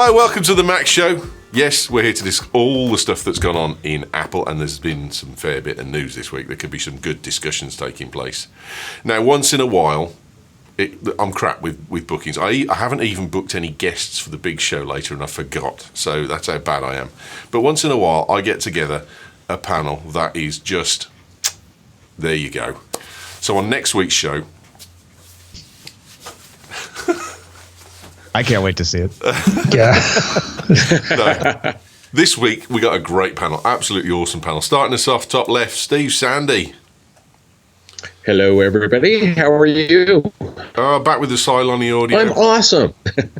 Hello, welcome to the Mac Show. Yes, we're here to discuss all the stuff that's gone on in Apple, and there's been some fair bit of news this week. There could be some good discussions taking place. Now, once in a while, I'm crap with bookings. I haven't even booked any guests for the big show later, and I forgot. So that's how bad I am. But once in a while, I get together a panel that is just, there you go. So on next week's show, I can't wait to see it. No. This week, we got a great panel, absolutely awesome panel. Starting us off, top left, Steve Sande. Hello, everybody. How are you? Back with the Cylon audio. I'm awesome.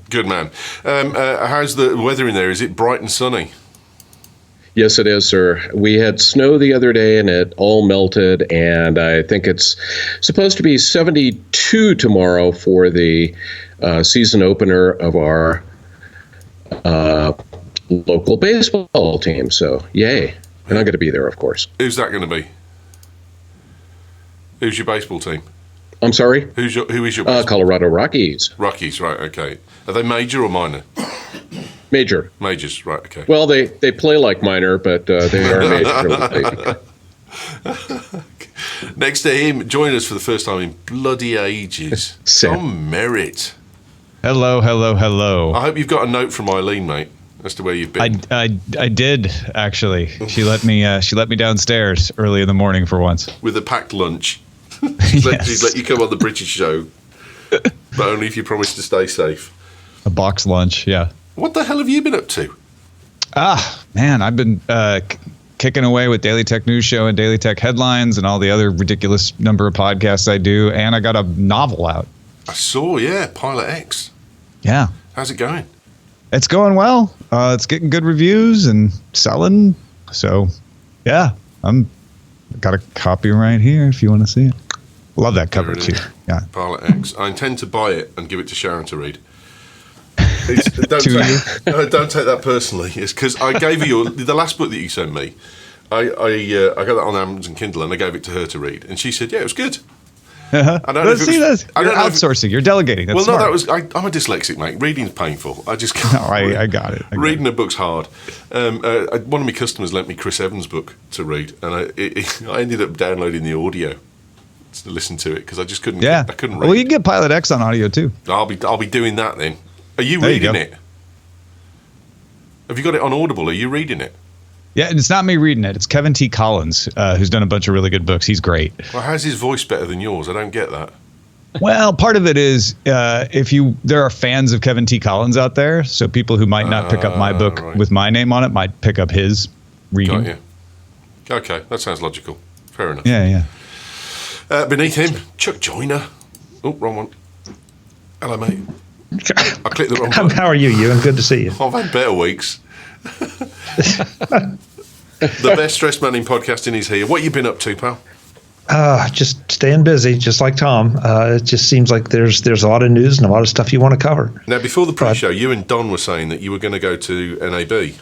Good man. How's the weather in there? Is it bright and sunny? Yes, it is, sir. We had snow the other day, and it all melted, and I think it's supposed to be 72 tomorrow for the season opener of our local baseball team. So, yay. And I'm going to be there, of course. Who's that going to be? Who's your baseball team? I'm sorry? Who is your baseball Colorado Rockies. Rockies, right, okay. Are they major or minor? Major. Majors, right, okay. Well, they play like minor, but they are major. Next to him, joining us for the first time in bloody ages, Tom Merritt. Hello. I hope you've got a note from Eileen, mate, as to where you've been. I did, actually. She let me downstairs early in the morning for once. With a packed lunch. Yes. She's let you come on the British show, but only if you promise to stay safe. A box lunch, yeah. What the hell have you been up to? Man, I've been kicking away with Daily Tech News Show and Daily Tech Headlines and all the other ridiculous number of podcasts I do, and I got a novel out. I saw, yeah, Pilot X. Yeah. How's it going? It's going well. It's getting good reviews and selling. So, yeah, got a copy right here if you want to see it. Love that cover too. Yeah. Pilot X. I intend to buy it and give it to Sharon to read. Don't take that personally. It's because I gave you the last book that you sent me. I got that on Amazon Kindle and I gave it to her to read, and she said, "Yeah, it was good." I don't know. You're outsourcing. You're delegating. That's smart. I'm a dyslexic, mate. Reading's painful. I just can't. No, I got it. Reading a book's hard. One of my customers lent me Chris Evans' book to read, and I ended up downloading the audio to listen to it because I just couldn't. Yeah, I couldn't read. Well, you can get Pilot X on audio too. I'll be doing that then. Are you reading it? Have you got it on Audible? Are you reading it? Yeah, it's not me reading it. It's Kevin T. Collins, who's done a bunch of really good books. He's great. Well, how's his voice better than yours? I don't get that. Well, part of it is there are fans of Kevin T. Collins out there, so people who might not pick up my book with my name on it might pick up his reading. Got you. Okay, that sounds logical. Fair enough. Yeah. Beneath him, Chuck Joiner. Oh, wrong one. Hello, mate. I clicked the wrong button. How are you, Ewan? Good to see you. I've had better weeks. The best stressed man in podcasting is here. What you been up to, pal? Just staying busy, just like Tom. It just seems like there's a lot of news and a lot of stuff you want to cover. Now, before the pre-show, you and Don were saying that you were going to go to NAB.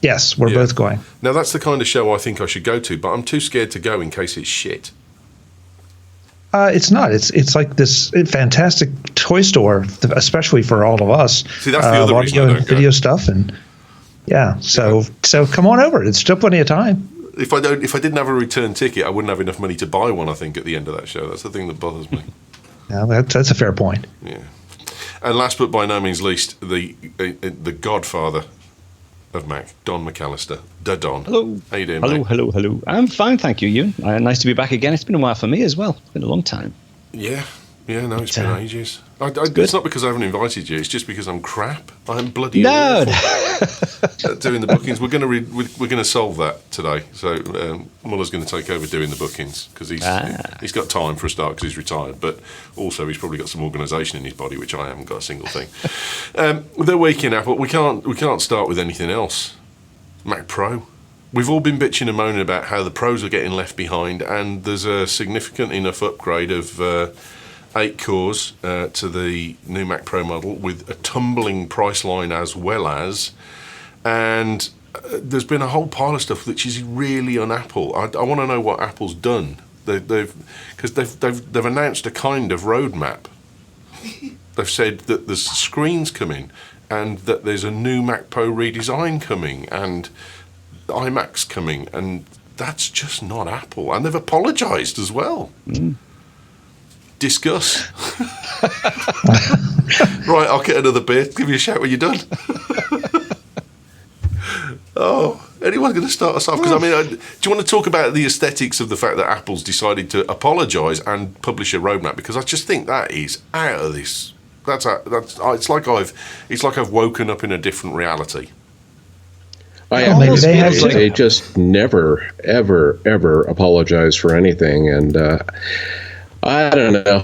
Yes, we're both going. Now, that's the kind of show I think I should go to, but I'm too scared to go in case it's shit. It's not. It's like this fantastic toy store, especially for all of us. See, that's the other reason I don't video stuff, and so come on over. It's still plenty of time. If I didn't have a return ticket, I wouldn't have enough money to buy one. I think at the end of that show, that's the thing that bothers me. Yeah, that's a fair point. Yeah, and last but by no means least, the godfather of Mac, Don McAllister. Don. Hello. How you doing, mate? Hello. I'm fine, thank you, Ewan. Nice to be back again. It's been a while for me as well. It's been a long time. Yeah, it's been ages. It's not because I haven't invited you. It's just because I'm crap. I'm bloody awful at doing the bookings. We're going to solve that today. So Muller's going to take over doing the bookings because he's got time for a start because he's retired, but also he's probably got some organisation in his body, which I haven't got a single thing. The week in Apple, we can't start with anything else. Mac Pro. We've all been bitching and moaning about how the pros are getting left behind, and there's a significant enough upgrade of 8 cores to the new Mac Pro model with a tumbling price line as well as, and there's been a whole pile of stuff which is really un-Apple. I want to know what Apple's done. They've announced a kind of roadmap. They've said that there's screens coming, and that there's a new Mac Pro redesign coming, and iMac's coming, and that's just not Apple. And they've apologised as well. Discuss. Right, I'll get another beer. Give you a shout when you're done. Oh, anyone's going to start us off? Because, do you want to talk about the aesthetics of the fact that Apple's decided to apologise and publish a roadmap? Because I just think that is out of this. It's like I've woken up in a different reality. I almost feel like they just never, ever, ever apologize for anything, and I don't know.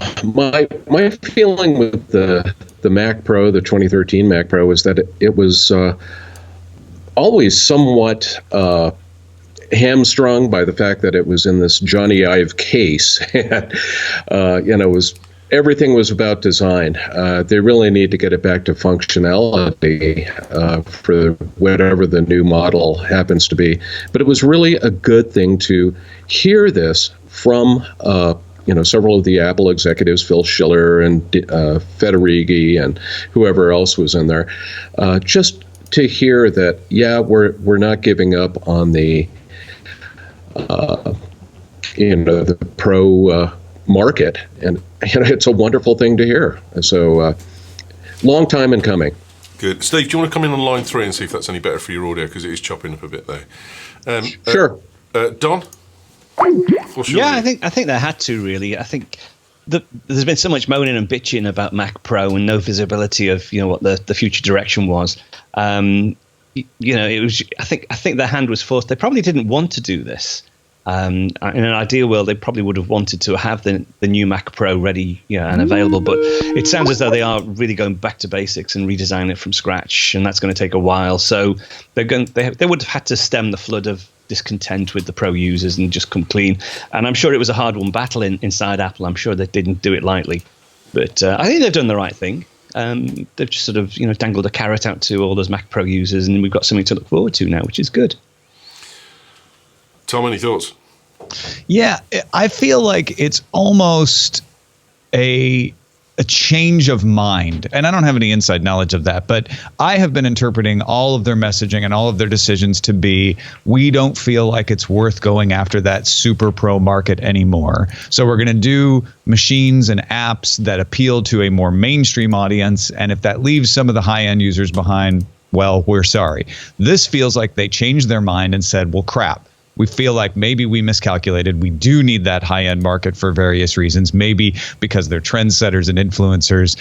My feeling with the Mac Pro, the 2013 Mac Pro, is that it was always somewhat hamstrung by the fact that it was in this Johnny Ive case, and everything was about design. They really need to get it back to functionality for whatever the new model happens to be. But it was really a good thing to hear this from several of the Apple executives, Phil Schiller and Federighi and whoever else was in there, just to hear that, we're not giving up on the the pro market, and it's a wonderful thing to hear. So long time in coming. Good. Steve, do you want to come in on line 3 and see if that's any better for your audio, because it is chopping up a bit there? Sure. Don? I think they had to, really. I think there's been so much moaning and bitching about Mac Pro and no visibility of what the future direction was. It was. I think their hand was forced. They probably didn't want to do this. In an ideal world, they probably would have wanted to have the new Mac Pro ready, and available. But it sounds as though they are really going back to basics and redesigning it from scratch, and that's going to take a while. So they would have had to stem the flood of discontent with the Pro users and just come clean. And I'm sure it was a hard-won battle inside Apple. I'm sure they didn't do it lightly, but I think they've done the right thing. They've just sort of dangled a carrot out to all those Mac Pro users, and we've got something to look forward to now, which is good. Tom, any thoughts? Yeah, I feel like it's almost a change of mind. And I don't have any inside knowledge of that, but I have been interpreting all of their messaging and all of their decisions to be, we don't feel like it's worth going after that super pro market anymore. So we're going to do machines and apps that appeal to a more mainstream audience. And if that leaves some of the high-end users behind, well, we're sorry. This feels like they changed their mind and said, well, crap. We feel like maybe we miscalculated. We do need that high-end market for various reasons, maybe because they're trendsetters and influencers.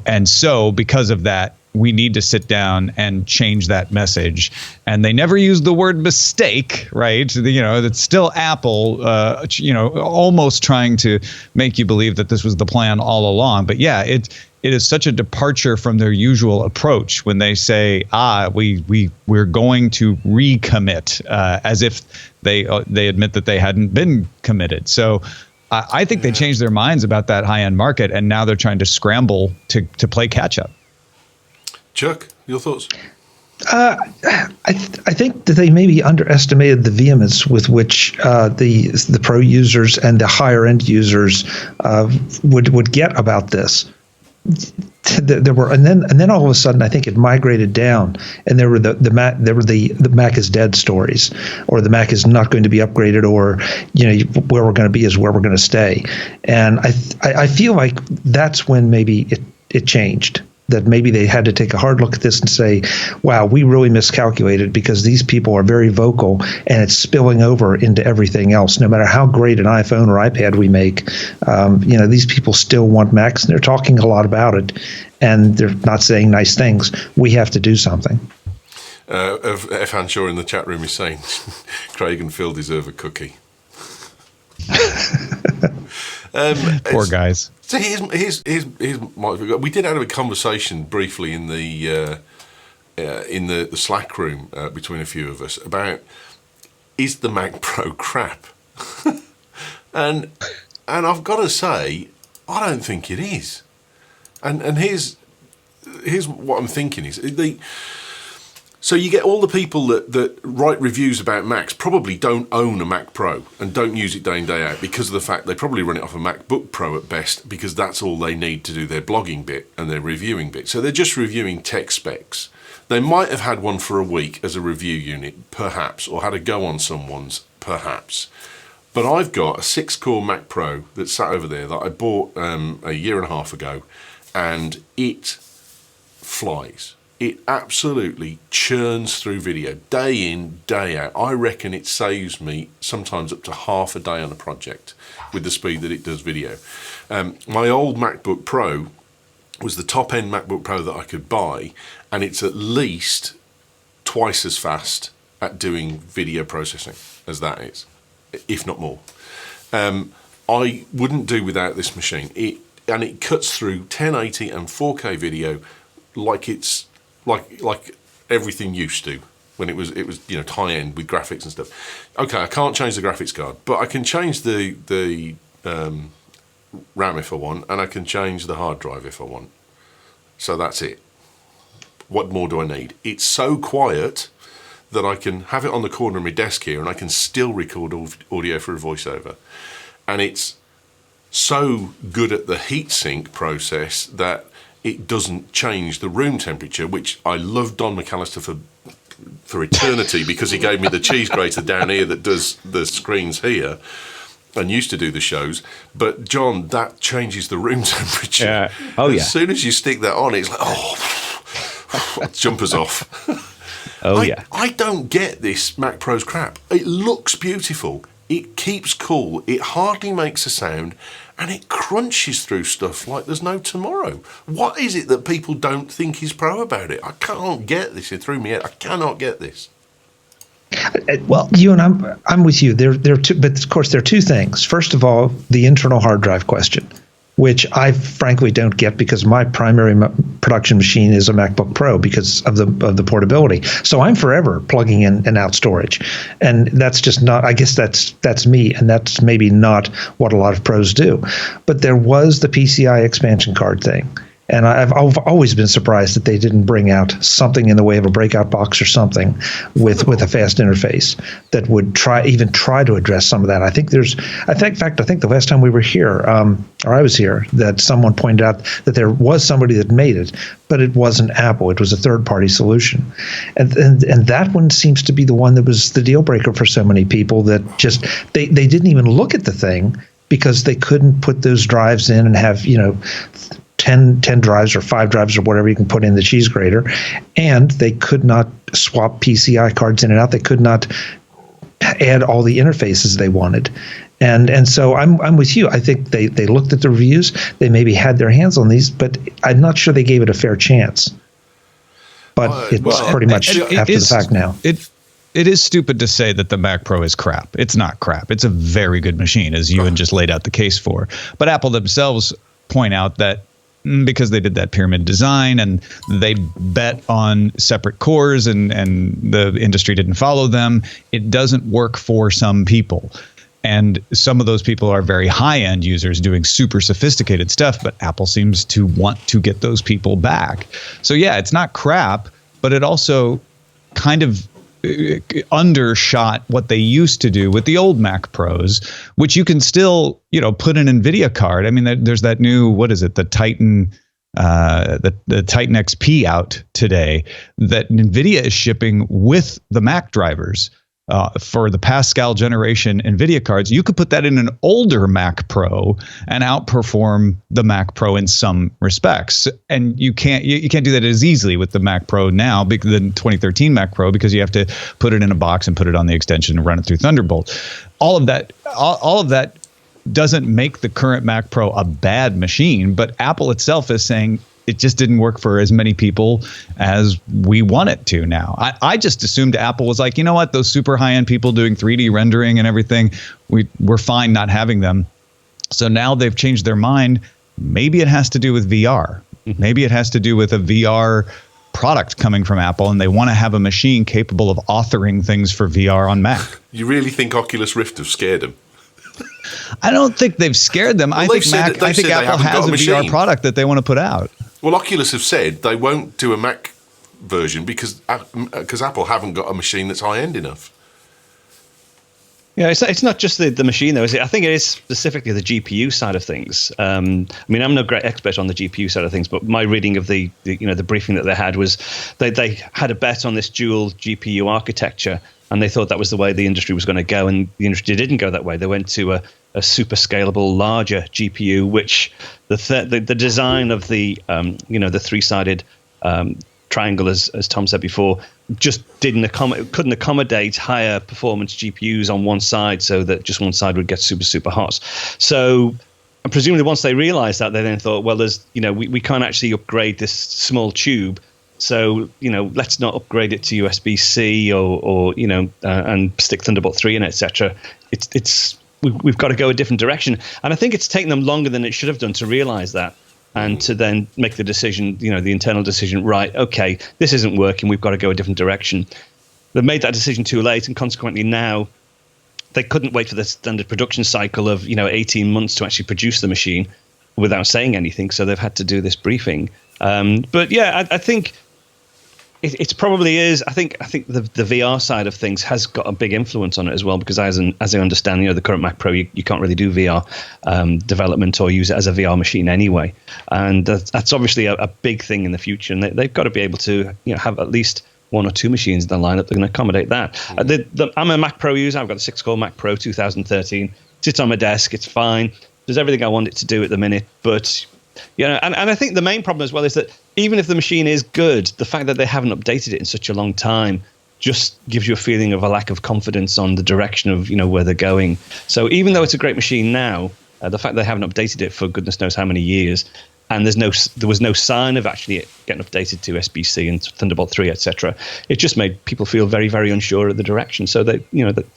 And so because of that, we need to sit down and change that message. And they never use the word mistake, right? It's still Apple, almost trying to make you believe that this was the plan all along. But yeah, it is such a departure from their usual approach when they say, we're going to recommit, as if they admit that they hadn't been committed. So I think they changed their minds about that high-end market, and now they're trying to scramble to play catch-up. Chuck, your thoughts? I think that they maybe underestimated the vehemence with which the pro users and the higher-end users would get about this. There were, and then all of a sudden, I think it migrated down, and there were the Mac is dead stories, or the Mac is not going to be upgraded, or where we're going to be is where we're going to stay, and I feel like that's when maybe it changed. That maybe they had to take a hard look at this and say, wow, we really miscalculated, because these people are very vocal and it's spilling over into everything else. No matter how great an iPhone or iPad we make, these people still want Macs, and they're talking a lot about it, and they're not saying nice things. We have to do something. F. Hanshaw in the chat room is saying Craig and Phil deserve a cookie. Poor guys. So here's we did have a conversation briefly in the Slack room between a few of us about, is the Mac Pro crap? and I've got to say, I don't think it is. And here's what I'm thinking is So you get all the people that write reviews about Macs probably don't own a Mac Pro and don't use it day in, day out because of the fact they probably run it off a MacBook Pro at best because that's all they need to do their blogging bit and their reviewing bit. So they're just reviewing tech specs. They might have had one for a week as a review unit, perhaps, or had a go on someone's, perhaps. But I've got a 6-core Mac Pro that's sat over there that I bought a year and a half ago, and it flies. It absolutely churns through video day in, day out. I reckon it saves me sometimes up to half a day on a project with the speed that it does video. My old MacBook Pro was the top-end MacBook Pro that I could buy, and it's at least twice as fast at doing video processing as that is, if not more. I wouldn't do without this machine. It cuts through 1080 and 4K video like it's like everything used to when it was high end with graphics and stuff. Okay, I can't change the graphics card, but I can change the RAM if I want, and I can change the hard drive if I want. So that's it. What more do I need? It's so quiet that I can have it on the corner of my desk here, and I can still record audio for a voiceover. And it's so good at the heatsink process that it doesn't change the room temperature, which I love Don McAllister for eternity because he gave me the cheese grater down here that does the screens here and used to do the shows. But John, that changes the room temperature. Yeah. As soon as you stick that on, it's like, jumpers off. I don't get this Mac Pro's crap. It looks beautiful. It keeps cool. It hardly makes a sound. And it crunches through stuff like there's no tomorrow. What is it that people don't think is pro about it? I can't get this. It threw me out. I cannot get this. Well, you and I'm with you. There are two, but of course there are two things. First of all, the internal hard drive question, which I frankly don't get because my primary production machine is a MacBook Pro because of the portability. So I'm forever plugging in and out storage, and that's just not. I guess that's me, and that's maybe not what a lot of pros do. But there was the PCI expansion card thing. And I've always been surprised that they didn't bring out something in the way of a breakout box or something with a fast interface that would try to address some of that. I think the last time we were here, or I was here, that someone pointed out that there was somebody that made it, but it wasn't Apple. It was a third-party solution, and that one seems to be the one that was the deal breaker for so many people that just they didn't even look at the thing because they couldn't put those drives in and have 10 drives or 5 drives or whatever you can put in the cheese grater, and they could not swap PCI cards in and out. They could not add all the interfaces they wanted. And so I'm with you. I think they looked at the reviews. They maybe had their hands on these, but I'm not sure they gave it a fair chance. But it's pretty much after the fact now. It is stupid to say that the Mac Pro is crap. It's not crap. It's a very good machine, as Ewan just laid out the case for. But Apple themselves point out that because they did that pyramid design and they bet on separate cores and the industry didn't follow them, it doesn't work for some people. And some of those people are very high-end users doing super sophisticated stuff, but Apple seems to want to get those people back. So yeah, it's not crap, but it also kind of undershot what they used to do with the old Mac Pros, which you can still, put an NVIDIA card. I mean, there's that new, what is it, the Titan, the Titan XP out today that NVIDIA is shipping with the Mac drivers. For the Pascal generation NVIDIA cards, you could put that in an older Mac Pro and outperform the Mac Pro in some respects. And you can't do that as easily with the Mac Pro now, the 2013 Mac Pro, because you have to put it in a box and put it on the extension and run it through Thunderbolt. All of that doesn't make the current Mac Pro a bad machine, but Apple itself is saying it just didn't work for as many people as we want it to now. I just assumed Apple was like, you know what, those super high-end people doing 3D rendering and everything, we're fine not having them. So now they've changed their mind. Maybe it has to do with VR. Maybe it has to do with a VR product coming from Apple, and they want to have a machine capable of authoring things for VR on Mac. You really think Oculus Rift have scared them? I don't think they've scared them. Well, I think Apple has a VR product that they want to put out. Well, Oculus have said they won't do a Mac version because Apple haven't got a machine that's high-end enough. Yeah, it's not just the machine, though, is it? I think it is specifically the GPU side of things. I mean, I'm no great expert on the GPU side of things, but my reading of the briefing that they had was they had a bet on this dual GPU architecture, and they thought that was the way the industry was going to go, and the industry didn't go that way. They went to a super scalable, larger GPU, which the design of the three-sided triangle, as Tom said before, just couldn't accommodate higher performance GPUs on one side, so that just one side would get super, super hot. So presumably once they realized that, they then thought, well, we can't actually upgrade this small tube, so let's not upgrade it to USB-C or and stick Thunderbolt 3 in it, etc. We've got to go a different direction, and I think it's taken them longer than it should have done to realize that. And to then make the decision, the internal decision, right, okay, this isn't working, we've got to go a different direction. They made that decision too late, and consequently now they couldn't wait for the standard production cycle of 18 months to actually produce the machine without saying anything, so they've had to do this briefing. But yeah, I think it probably is. I think the VR side of things has got a big influence on it as well, because as I understand, the current Mac Pro, you can't really do VR development or use it as a VR machine anyway, and that's obviously a big thing in the future, and they've got to be able to have at least one or two machines in the lineup that can accommodate that. I'm a Mac Pro user. I've got a 6-core Mac Pro 2013. Sits on my desk. It's fine. Does everything I want it to do at the minute, but and I think the main problem as well is that even if the machine is good, the fact that they haven't updated it in such a long time just gives you a feeling of a lack of confidence on the direction of where they're going. So even though it's a great machine now, the fact they haven't updated it for goodness knows how many years, and there was no sign of actually it getting updated to USB-C and Thunderbolt 3, etc. It just made people feel very, very unsure of the direction. So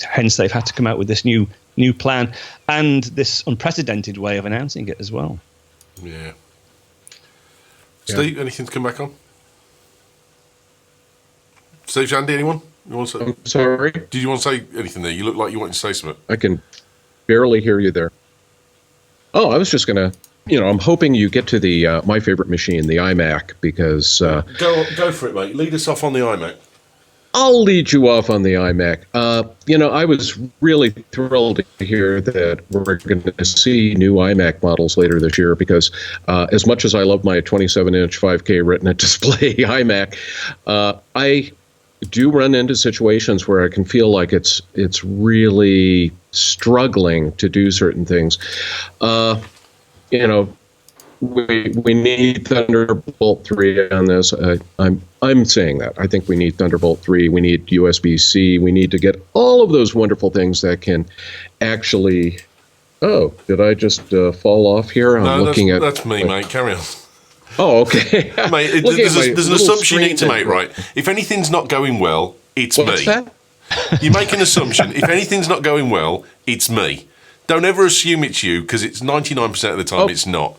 hence they've had to come out with this new plan and this unprecedented way of announcing it as well. Yeah. Steve, anything to come back on? Steve Sande, anyone? You want to say? I'm sorry? Did you want to say anything there? You look like you wanted to say something. I can barely hear you there. Oh, I was just going to, I'm hoping you get to the my favorite machine, the iMac, because... Go for it, mate. Lead us off on the iMac. I'll lead you off on the iMac. I was really thrilled to hear that we're going to see new iMac models later this year, because as much as I love my 27-inch 5K Retina display iMac, I do run into situations where I can feel like it's really struggling to do certain things. We need Thunderbolt 3 on this. I'm saying that. I think we need Thunderbolt 3. We need USB-C. We need to get all of those wonderful things that can actually... Oh, did I just fall off here? That's me, mate. Carry on. Oh, okay. Mate, there's an assumption you need to make, right? If anything's not going well, it's me. What's that? You make an assumption. If anything's not going well, it's me. Don't ever assume it's you, because it's 99% of the time it's not.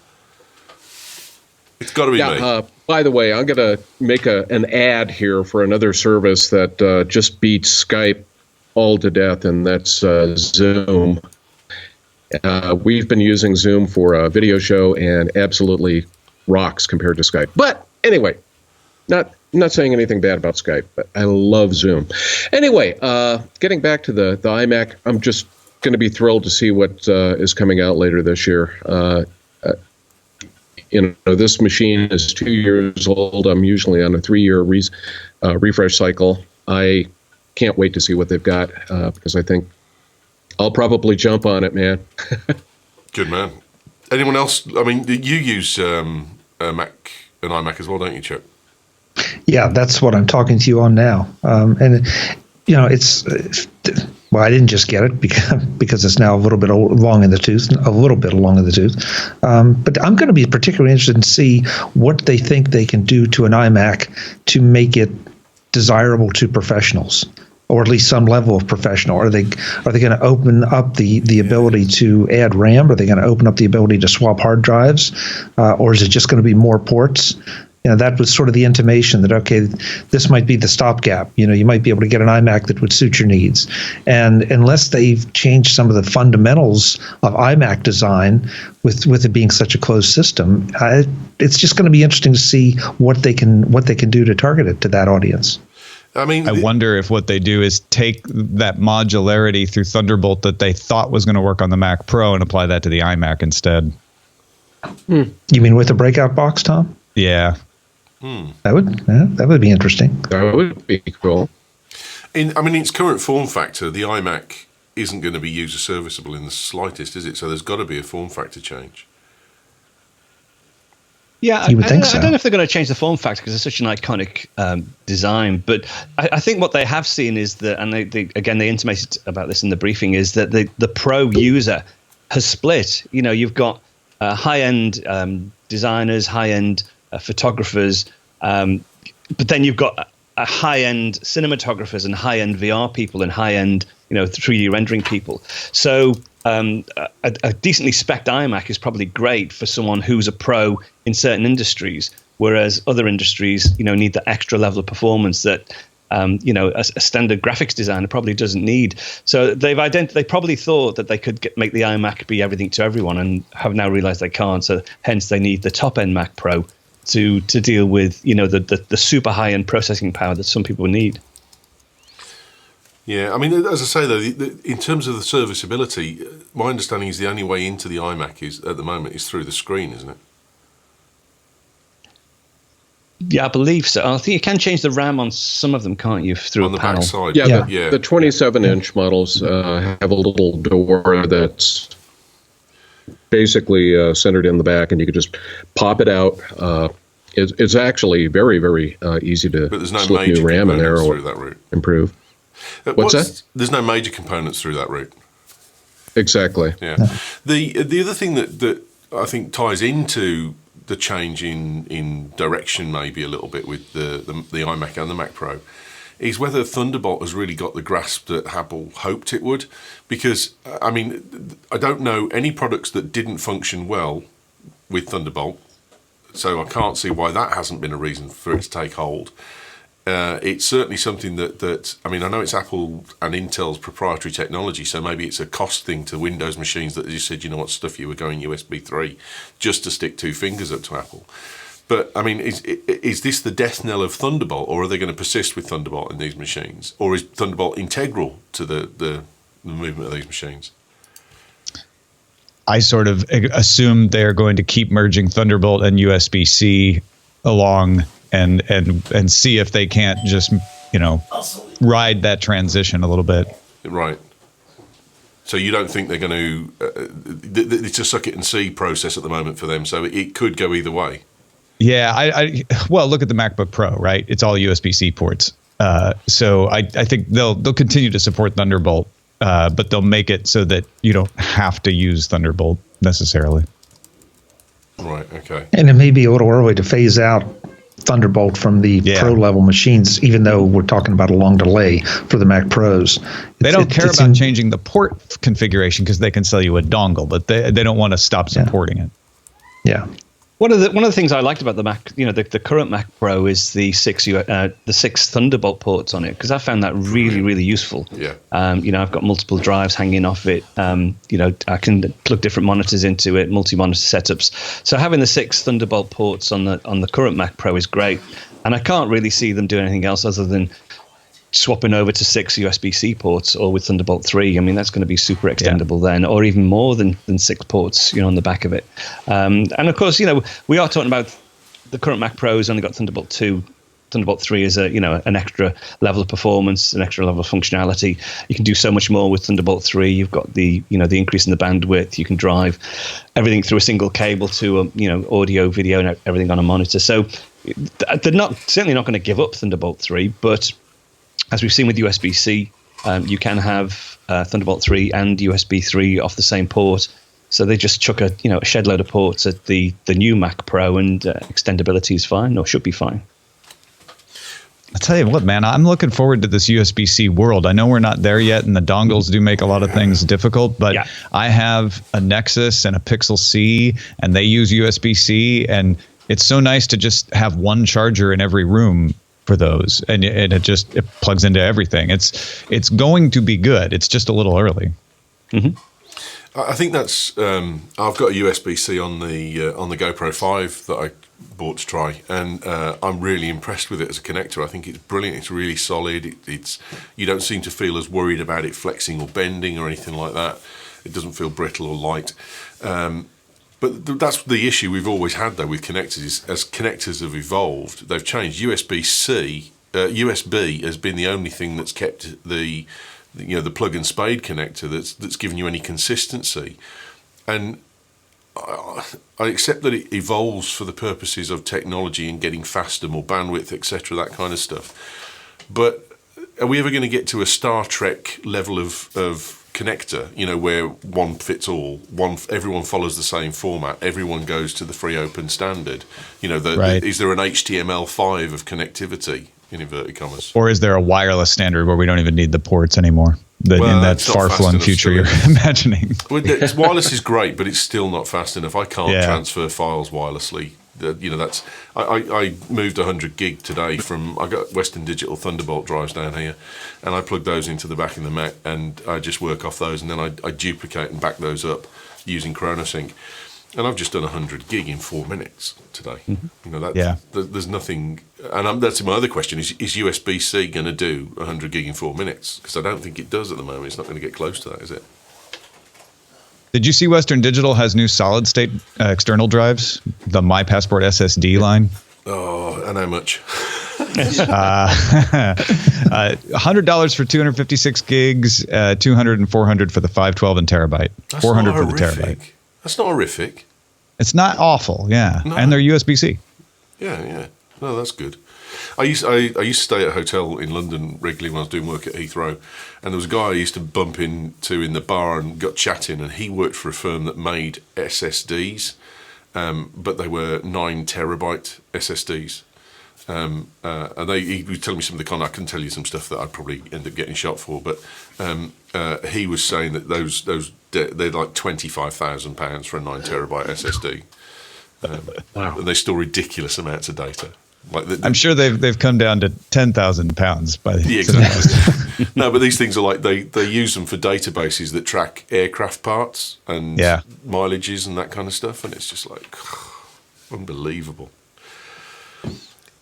It's got to be me. By the way, I'm going to make an ad here for another service that just beats Skype all to death, and that's Zoom. We've been using Zoom for a video show, and absolutely rocks compared to Skype. But anyway, not saying anything bad about Skype, but I love Zoom. Anyway, getting back to the iMac, I'm just going to be thrilled to see what is coming out later this year. This machine is 2 years old. I'm usually on a 3-year refresh cycle. I can't wait to see what they've got, because I think I'll probably jump on it, man. Good man. Anyone else? I mean, you use Mac and iMac as well, don't you, Chuck? Yeah, that's what I'm talking to you on now. It's I didn't just get it because it's now a little bit long in the tooth. But I'm going to be particularly interested in see what they think they can do to an iMac to make it desirable to professionals, or at least some level of professional. Are they going to open up the ability to add RAM? Are they going to open up the ability to swap hard drives? Or is it just going to be more ports? that was sort of the intimation that, okay, this might be the stopgap. You might be able to get an iMac that would suit your needs. And unless they've changed some of the fundamentals of iMac design with it being such a closed system, it's just going to be interesting to see what they can do to target it to that audience. I wonder if what they do is take that modularity through Thunderbolt that they thought was going to work on the Mac Pro and apply that to the iMac instead. You mean with a breakout box, Tom? Yeah. That would be interesting. That would be cool. In its current form factor, the iMac isn't going to be user serviceable in the slightest, is it? So there's got to be a form factor change. Yeah, you would think so. I don't know if they're going to change the form factor because it's such an iconic design. But I think what they have seen is that, and they intimated about this in the briefing, is that the pro user has split. You've got high-end designers, high-end photographers, but then you've got a high-end cinematographers and high-end VR people and high-end 3D rendering people. So a decently spec'd iMac is probably great for someone who's a pro in certain industries, whereas other industries need the extra level of performance that a standard graphics designer probably doesn't need. So they probably thought that they could make the iMac be everything to everyone, and have now realized they can't. So hence they need the top end Mac Pro to deal with the super high end processing power that some people need. Yeah, as I say though, in terms of the serviceability, my understanding is the only way into the iMac at the moment is through the screen, isn't it? Yeah, I believe so. I think you can change the RAM on some of them, can't you, through on a panel? Back side. Yeah. The 27-inch models have a little door that's basically centered in the back, and you could just pop it out. It's actually very, very easy to slip new RAM in there or improve. What's that? There's no major components through that route. Exactly. Yeah. The other thing that I think ties into the change in direction maybe a little bit with the iMac and the Mac Pro is whether Thunderbolt has really got the grasp that Apple hoped it would. Because, I don't know any products that didn't function well with Thunderbolt, so I can't see why that hasn't been a reason for it to take hold. It's certainly something that I know it's Apple and Intel's proprietary technology, so maybe it's a cost thing to Windows machines that you said, stuff you were going USB 3 just to stick two fingers up to Apple. But, is this the death knell of Thunderbolt, or are they going to persist with Thunderbolt in these machines? Or is Thunderbolt integral to the movement of these machines? I sort of assume they're going to keep merging Thunderbolt and USB-C along and see if they can't just, ride that transition a little bit. Right. So you don't think they're going to... it's a suck it and see process at the moment for them, so it could go either way. Yeah, well, look at the MacBook Pro, right? It's all USB-C ports. So I think they'll continue to support Thunderbolt, but they'll make it so that you don't have to use Thunderbolt necessarily. Right, okay. And it may be a little early to phase out Thunderbolt from the Pro level machines, even though we're talking about a long delay for the Mac Pros. They don't care about changing the port configuration because they can sell you a dongle, but they don't want to stop supporting it. Yeah. One of the things I liked about the Mac, the current Mac Pro is the six Thunderbolt ports on it, because I found that really, really useful. Yeah. I've got multiple drives hanging off it. I can plug different monitors into it, multi-monitor setups. So having the 6 Thunderbolt ports on the current Mac Pro is great, and I can't really see them doing anything else other than swapping over to 6 USB-C ports, or with Thunderbolt 3. That's going to be super extendable then, or even more than 6 ports, on the back of it. And of course, we are talking about the current Mac Pro's only got Thunderbolt 2. Thunderbolt 3 is an extra level of performance, an extra level of functionality. You can do so much more with Thunderbolt 3. You've got the increase in the bandwidth. You can drive everything through a single cable to audio, video, and everything on a monitor. So they're certainly not going to give up Thunderbolt 3, but as we've seen with USB-C, you can have Thunderbolt 3 and USB 3 off the same port. So they just chuck a shed load of ports at the new Mac Pro, and extendability is fine, or should be fine. I'll tell you what, man, I'm looking forward to this USB-C world. I know we're not there yet, and the dongles do make a lot of things difficult, but I have a Nexus and a Pixel C, and they use USB-C, and it's so nice to just have one charger in every room for those, and it plugs into everything. It's going to be good. It's just a little early. Mm-hmm. I think that's. I've got a USB-C on the GoPro 5 that I bought to try, and I'm really impressed with it as a connector. I think it's brilliant. It's really solid. It's you don't seem to feel as worried about it flexing or bending or anything like that. It doesn't feel brittle or light. But that's the issue we've always had, though, with connectors. Is as connectors have evolved, they've changed. USB has been the only thing that's kept the plug and spade connector that's given you any consistency. And I accept that it evolves for the purposes of technology and getting faster, more bandwidth, etc., that kind of stuff. But are we ever going to get to a Star Trek level of connector, where one fits all, everyone follows the same format, everyone goes to the free open standard? Is there an HTML5 of connectivity, in inverted commas? Or is there a wireless standard where we don't even need the ports anymore? In that far-flung future you're imagining. Well, wireless is great, but it's still not fast enough. I can't transfer files wirelessly. That's I moved 100 gig today I got Western Digital Thunderbolt drives down here, and I plug those into the back of the Mac, and I just work off those, and then I duplicate and back those up using ChronoSync, and I've just done 100 gig in 4 minutes today. Mm-hmm. There's nothing, and that's my other question: is USB-C going to do 100 gig in 4 minutes? Because I don't think it does at the moment. It's not going to get close to that, is it? Did you see Western Digital has new solid-state external drives, the My Passport SSD line? Oh, and how much? $100 for 256 gigs, $200 and $400 for the 512 and terabyte. That's $400 not for the terabyte. That's not horrific. It's not awful, yeah. No. And they're USB-C. Yeah. No, that's good. I used to stay at a hotel in London regularly when I was doing work at Heathrow, and there was a guy I used to bump into in the bar and got chatting, and he worked for a firm that made SSDs, but they were 9 terabyte SSDs. And he was telling me some of the I can tell you some stuff that I'd probably end up getting shot for, but he was saying that they're like £25,000 for a 9 terabyte SSD. Wow. And they store ridiculous amounts of data. I'm sure they've come down to £10,000 by the exactly. No, but these things are like they use them for databases that track aircraft parts and mileages and that kind of stuff, and it's just like unbelievable.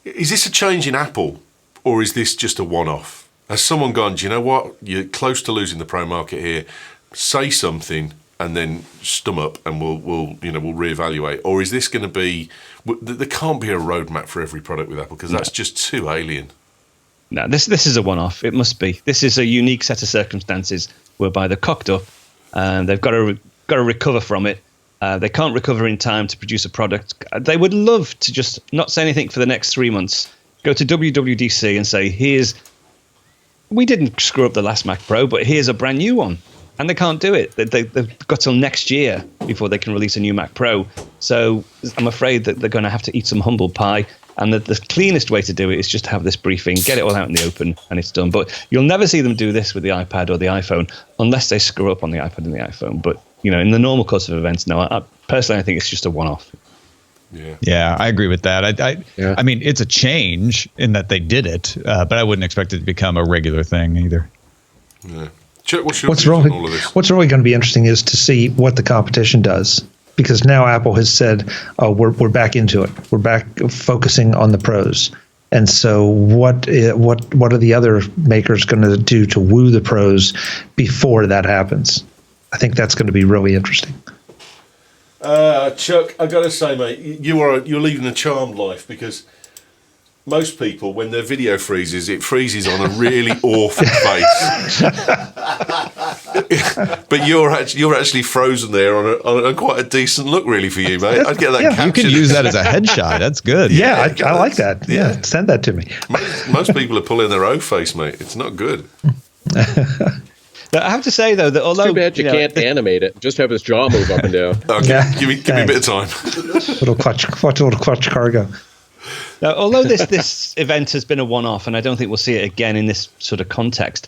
Is this a change in Apple, or is this just a one-off? Has someone gone, do you know what? You're close to losing the pro market here. Say something and then stum up, and we'll reevaluate. Or is this going to be? There can't be a roadmap for every product with Apple, because that's just too alien. No, this is a one-off. It must be. This is a unique set of circumstances whereby they're cocked up, and they've got to recover from it. They can't recover in time to produce a product. They would love to just not say anything for the next 3 months. Go to WWDC and say, we didn't screw up the last Mac Pro, but here's a brand new one. And they can't do it. They've got till next year before they can release a new Mac Pro. So I'm afraid that they're going to have to eat some humble pie. And the cleanest way to do it is just to have this briefing, get it all out in the open, and it's done. But you'll never see them do this with the iPad or the iPhone unless they screw up on the iPad and the iPhone. But, in the normal course of events, no, I think it's just a one-off. Yeah, I agree with that. I mean, it's a change in that they did it, but I wouldn't expect it to become a regular thing either. Yeah. What's really going to be interesting is to see what the competition does, because now Apple has said, "Oh, we're back into it. We're back focusing on the pros." And so, what are the other makers going to do to woo the pros before that happens? I think that's going to be really interesting. Chuck, I got to say, mate, you're leading a charmed life, because most people, when their video freezes, it freezes on a really awful face. But you're actually frozen there on a quite a decent look, really, for you, mate. I'd get that captured. You can use that as a headshot. That's good. Yeah, I like that. Yeah, send that to me. Most people are pulling their O face, mate. It's not good. I have to say, though, that although... Too bad you can't animate it. Just have his jaw move up and down. Okay, give me a bit of time. little clutch cargo. Now, although this event has been a one-off, and I don't think we'll see it again in this sort of context,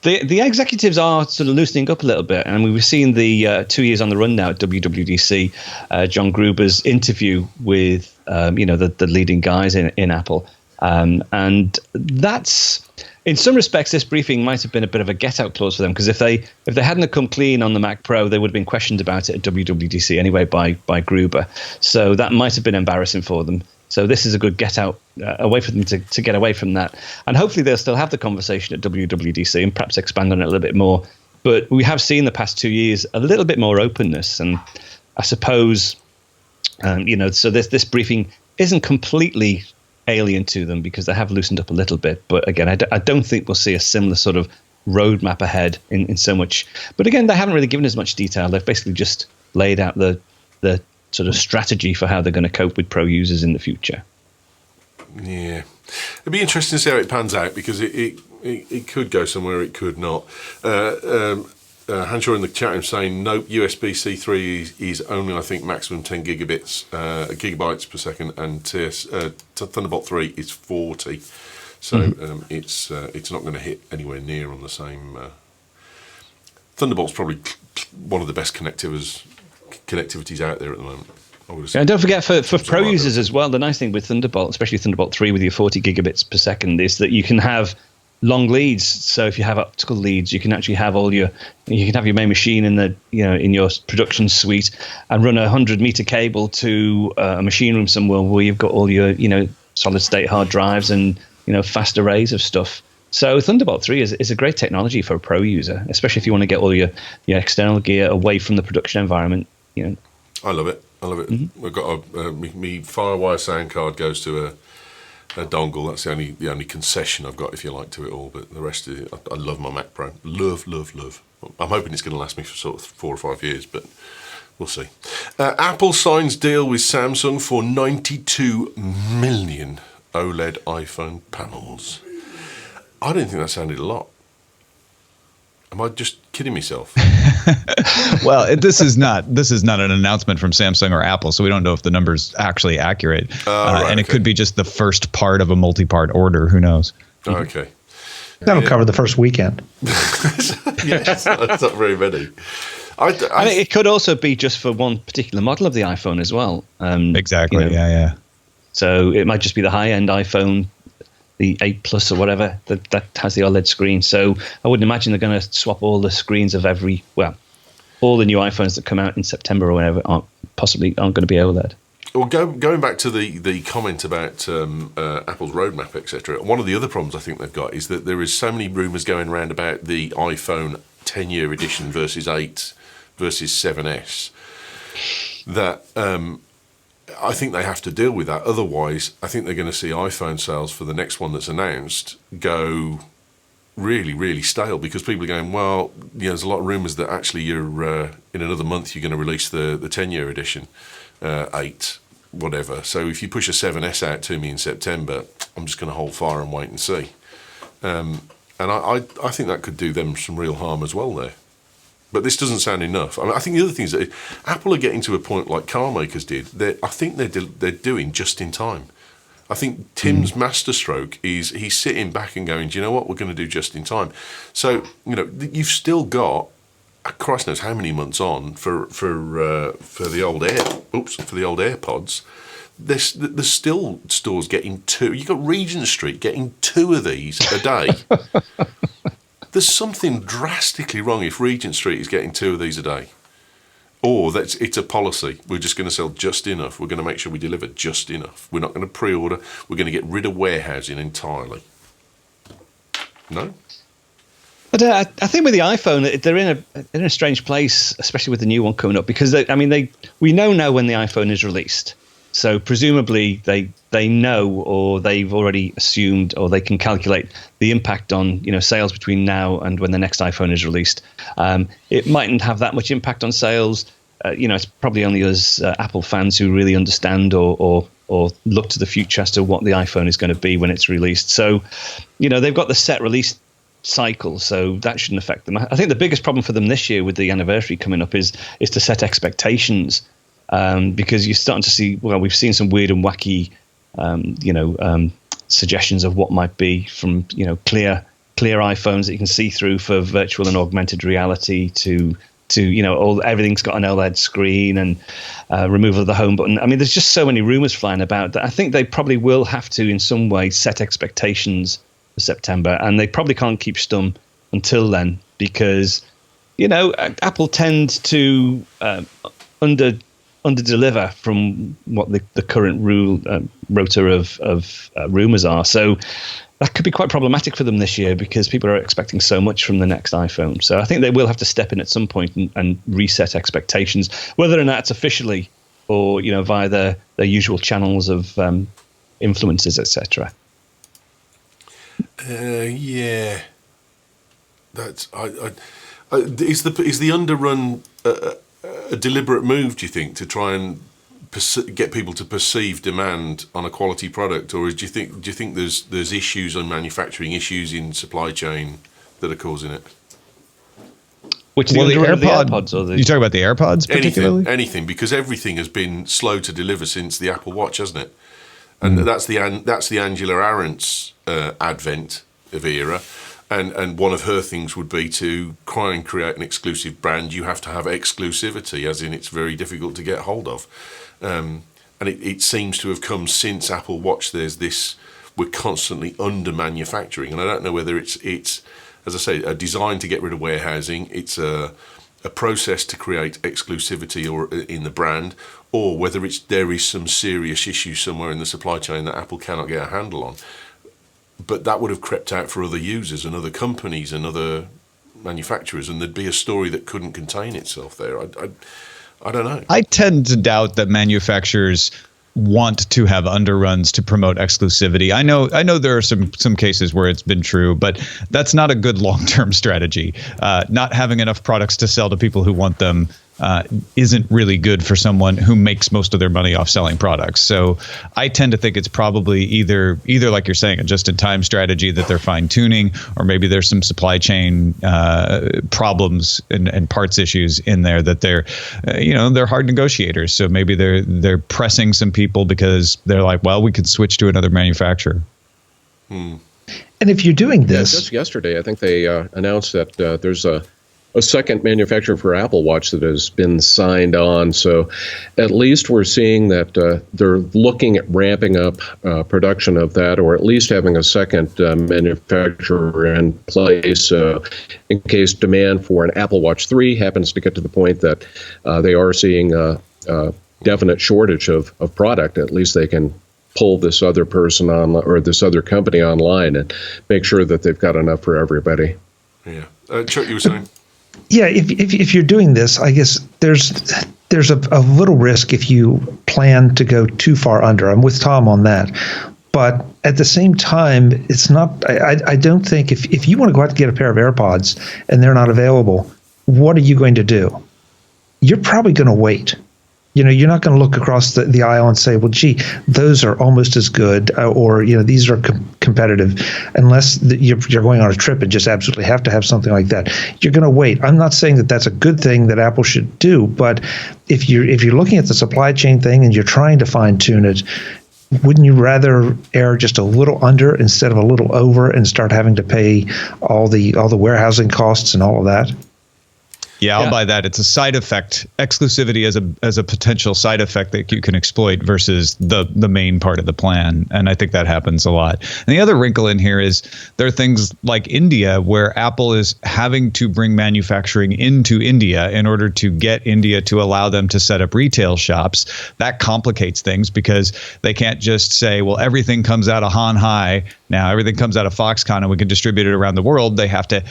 The executives are sort of loosening up a little bit, and we've seen the 2 years on the run now at WWDC, John Gruber's interview with the leading guys in Apple, and that's, in some respects, this briefing might have been a bit of a get-out clause for them, because if they hadn't have come clean on the Mac Pro, they would have been questioned about it at WWDC anyway by Gruber. So that might have been embarrassing for them. So this is a good get-out, a way for them to get away from that. And hopefully they'll still have the conversation at WWDC and perhaps expand on it a little bit more. But we have seen the past 2 years a little bit more openness. And I suppose, so this briefing isn't completely alien to them, because they have loosened up a little bit. But again, I don't think we'll see a similar sort of roadmap ahead in so much. But again, they haven't really given us much detail. They've basically just laid out the sort of strategy for how they're going to cope with pro users in the future. Yeah, it'd be interesting to see how it pans out, because it could go somewhere, it could not. Hanshaw in the chat room saying, nope, USB-C 3 is only, I think, maximum 10 gigabytes per second, and Thunderbolt 3 is 40. So it's not going to hit anywhere near on the same. Thunderbolt's probably one of the best connectivities out there at the moment. And don't forget, for pro users as well, the nice thing with Thunderbolt, especially Thunderbolt 3 with your 40 gigabits per second, is that you can have long leads. So if you have optical leads, you can actually have your main machine in your production suite and run a 100-meter cable to a machine room somewhere where you've got all your solid state hard drives and fast arrays of stuff. So Thunderbolt 3 is a great technology for a pro user, especially if you want to get all your external gear away from the production environment. I love it. Mm-hmm. We've got my FireWire sound card goes to a dongle. That's the only concession I've got, if you like, to it all. But the rest of it, I love my Mac Pro. Love. I'm hoping it's going to last me for sort of 4 or 5 years, but we'll see. Apple signs deal with Samsung for 92 million OLED iPhone panels. I didn't think that sounded a lot. Am I just kidding myself? Well, this is not an announcement from Samsung or Apple, so we don't know if the number's actually accurate. And it could be just the first part of a multi-part order. Who knows? Okay. That'll cover the first weekend. Yes, that's not very many. I think it could also be just for one particular model of the iPhone as well. Exactly. Yeah. So it might just be the high-end iPhone, the 8 Plus or whatever, that has the OLED screen. So I wouldn't imagine they're going to swap all the screens of all the new iPhones that come out in September or whatever aren't going to be OLED. Well, going back to the comment about Apple's roadmap, etc., one of the other problems I think they've got is that there is so many rumours going around about the iPhone 10-year edition versus 8 versus 7S that I think they have to deal with that. Otherwise, I think they're going to see iPhone sales for the next one that's announced go really, really stale, because people are going, well, there's a lot of rumours that actually you're in another month you're going to release the 10-year edition, 8, whatever. So if you push a 7S out to me in September, I'm just going to hold fire and wait and see. And I think that could do them some real harm as well there. But this doesn't sound enough. I think the other thing is that Apple are getting to a point like car makers did. I think they're doing just in time. I think Tim's masterstroke is he's sitting back and going, do you know what, we're going to do just in time. So you've still got, Christ knows how many months on for the old AirPods. There's still stores getting 2. You've got Regent Street getting 2 of these a day. There's something drastically wrong if Regent Street is getting 2 of these a day. Or it's a policy. We're just going to sell just enough. We're going to make sure we deliver just enough. We're not going to pre-order. We're going to get rid of warehousing entirely. No? But I think with the iPhone, they're in a strange place, especially with the new one coming up, because we know now when the iPhone is released. So presumably they know, or they've already assumed, or they can calculate the impact on sales between now and when the next iPhone is released. It mightn't have that much impact on sales. It's probably only us Apple fans who really understand or look to the future as to what the iPhone is going to be when it's released. So they've got the set release cycle, so that shouldn't affect them. I think the biggest problem for them this year with the anniversary coming up is to set expectations. Because you're starting to see, we've seen some weird and wacky, suggestions of what might be from, clear clear iPhones that you can see through for virtual and augmented reality to everything's got an OLED screen and removal of the home button. I mean, there's just so many rumors flying about that I think they probably will have to, in some way, set expectations for September, and they probably can't keep stum until then because, Apple tends to under deliver from what the current rota of rumors are. So that could be quite problematic for them this year because people are expecting so much from the next iPhone. So I think they will have to step in at some point and reset expectations, whether or not it's officially or via their usual channels of influences, etc. Yeah, that's is the underrun a deliberate move, do you think, to try and get people to perceive demand on a quality product, or do you think there's issues on manufacturing, issues in supply chain that are causing it? Which the AirPods or you talk about the AirPods particularly? Anything, because everything has been slow to deliver since the Apple Watch, hasn't it? And that's the Angela Arendt's advent of era. And one of her things would be to try and create an exclusive brand. You have to have exclusivity, as in it's very difficult to get hold of. And it seems to have come since Apple Watch. There's this, we're constantly under manufacturing. And I don't know whether it's as I say, a design to get rid of warehousing. It's a process to create exclusivity or in the brand, or whether there is some serious issue somewhere in the supply chain that Apple cannot get a handle on. But that would have crept out for other users and other companies and other manufacturers, and there'd be a story that couldn't contain itself there. I don't know. I tend to doubt that manufacturers want to have underruns to promote exclusivity. I know there are some cases where it's been true, but that's not a good long-term strategy. Not having enough products to sell to people who want them isn't really good for someone who makes most of their money off selling products. So I tend to think it's probably either like you're saying, a just-in-time strategy that they're fine-tuning, or maybe there's some supply chain problems and parts issues in there that they're hard negotiators. So maybe they're pressing some people because they're like, well, we could switch to another manufacturer. And if you're doing this, just yesterday, I think they announced that there's a second manufacturer for Apple Watch that has been signed on. So at least we're seeing that they're looking at ramping up production of that, or at least having a second manufacturer in place in case demand for an Apple Watch 3 happens to get to the point that they are seeing a definite shortage of product. At least they can pull this other person on, or this other company online, and make sure that they've got enough for everybody. Yeah. Chuck, you were saying? Yeah, if you're doing this, I guess there's a little risk if you plan to go too far under. I'm with Tom on that. But at the same time, it's not. I don't think if you want to go out and get a pair of AirPods and they're not available, what are you going to do? You're probably going to wait. You're not going to look across the aisle and say, well, gee, those are almost as good, or these are competitive, unless you're going on a trip and just absolutely have to have something like that. You're going to wait. I'm not saying that that's a good thing that Apple should do, but if you're looking at the supply chain thing and you're trying to fine tune it, wouldn't you rather err just a little under instead of a little over and start having to pay all the warehousing costs and all of that? Yeah, I'll buy that. It's a side effect. Exclusivity as a potential side effect that you can exploit versus the main part of the plan. And I think that happens a lot. And the other wrinkle in here is there are things like India where Apple is having to bring manufacturing into India in order to get India to allow them to set up retail shops. That complicates things because they can't just say, well, everything comes out of Hanhai. Now everything comes out of Foxconn and we can distribute it around the world. They have to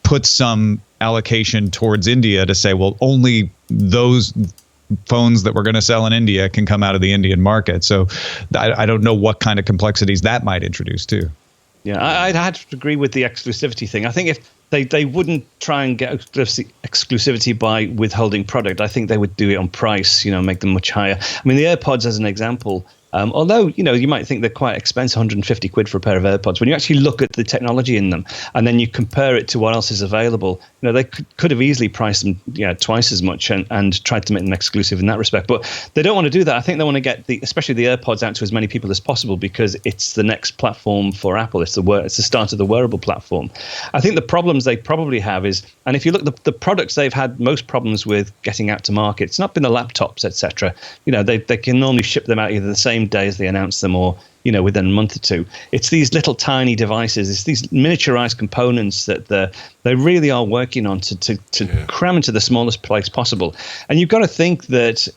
put some allocation towards India to say, well, only those phones that we're going to sell in India can come out of the Indian market. So I don't know what kind of complexities that might introduce too. Yeah, I'd have to agree with the exclusivity thing. I think if they wouldn't try and get exclusivity by withholding product, I think they would do it on price, make them much higher. I mean, the AirPods, as an example, Although, you might think they're quite expensive, 150 quid for a pair of AirPods. When you actually look at the technology in them and then you compare it to what else is available, they could have easily priced them twice as much and tried to make them exclusive in that respect. But they don't want to do that. I think they want to get especially the AirPods out to as many people as possible because it's the next platform for Apple. It's the start of the wearable platform. I think the problems they probably have is, and if you look at the products they've had most problems with getting out to market, it's not been the laptops, etc. They can normally ship them out either the same day as they announce them or within a month or two. It's these little tiny devices, it's these miniaturized components that they really are working on to cram into the smallest place possible. And you've got to think that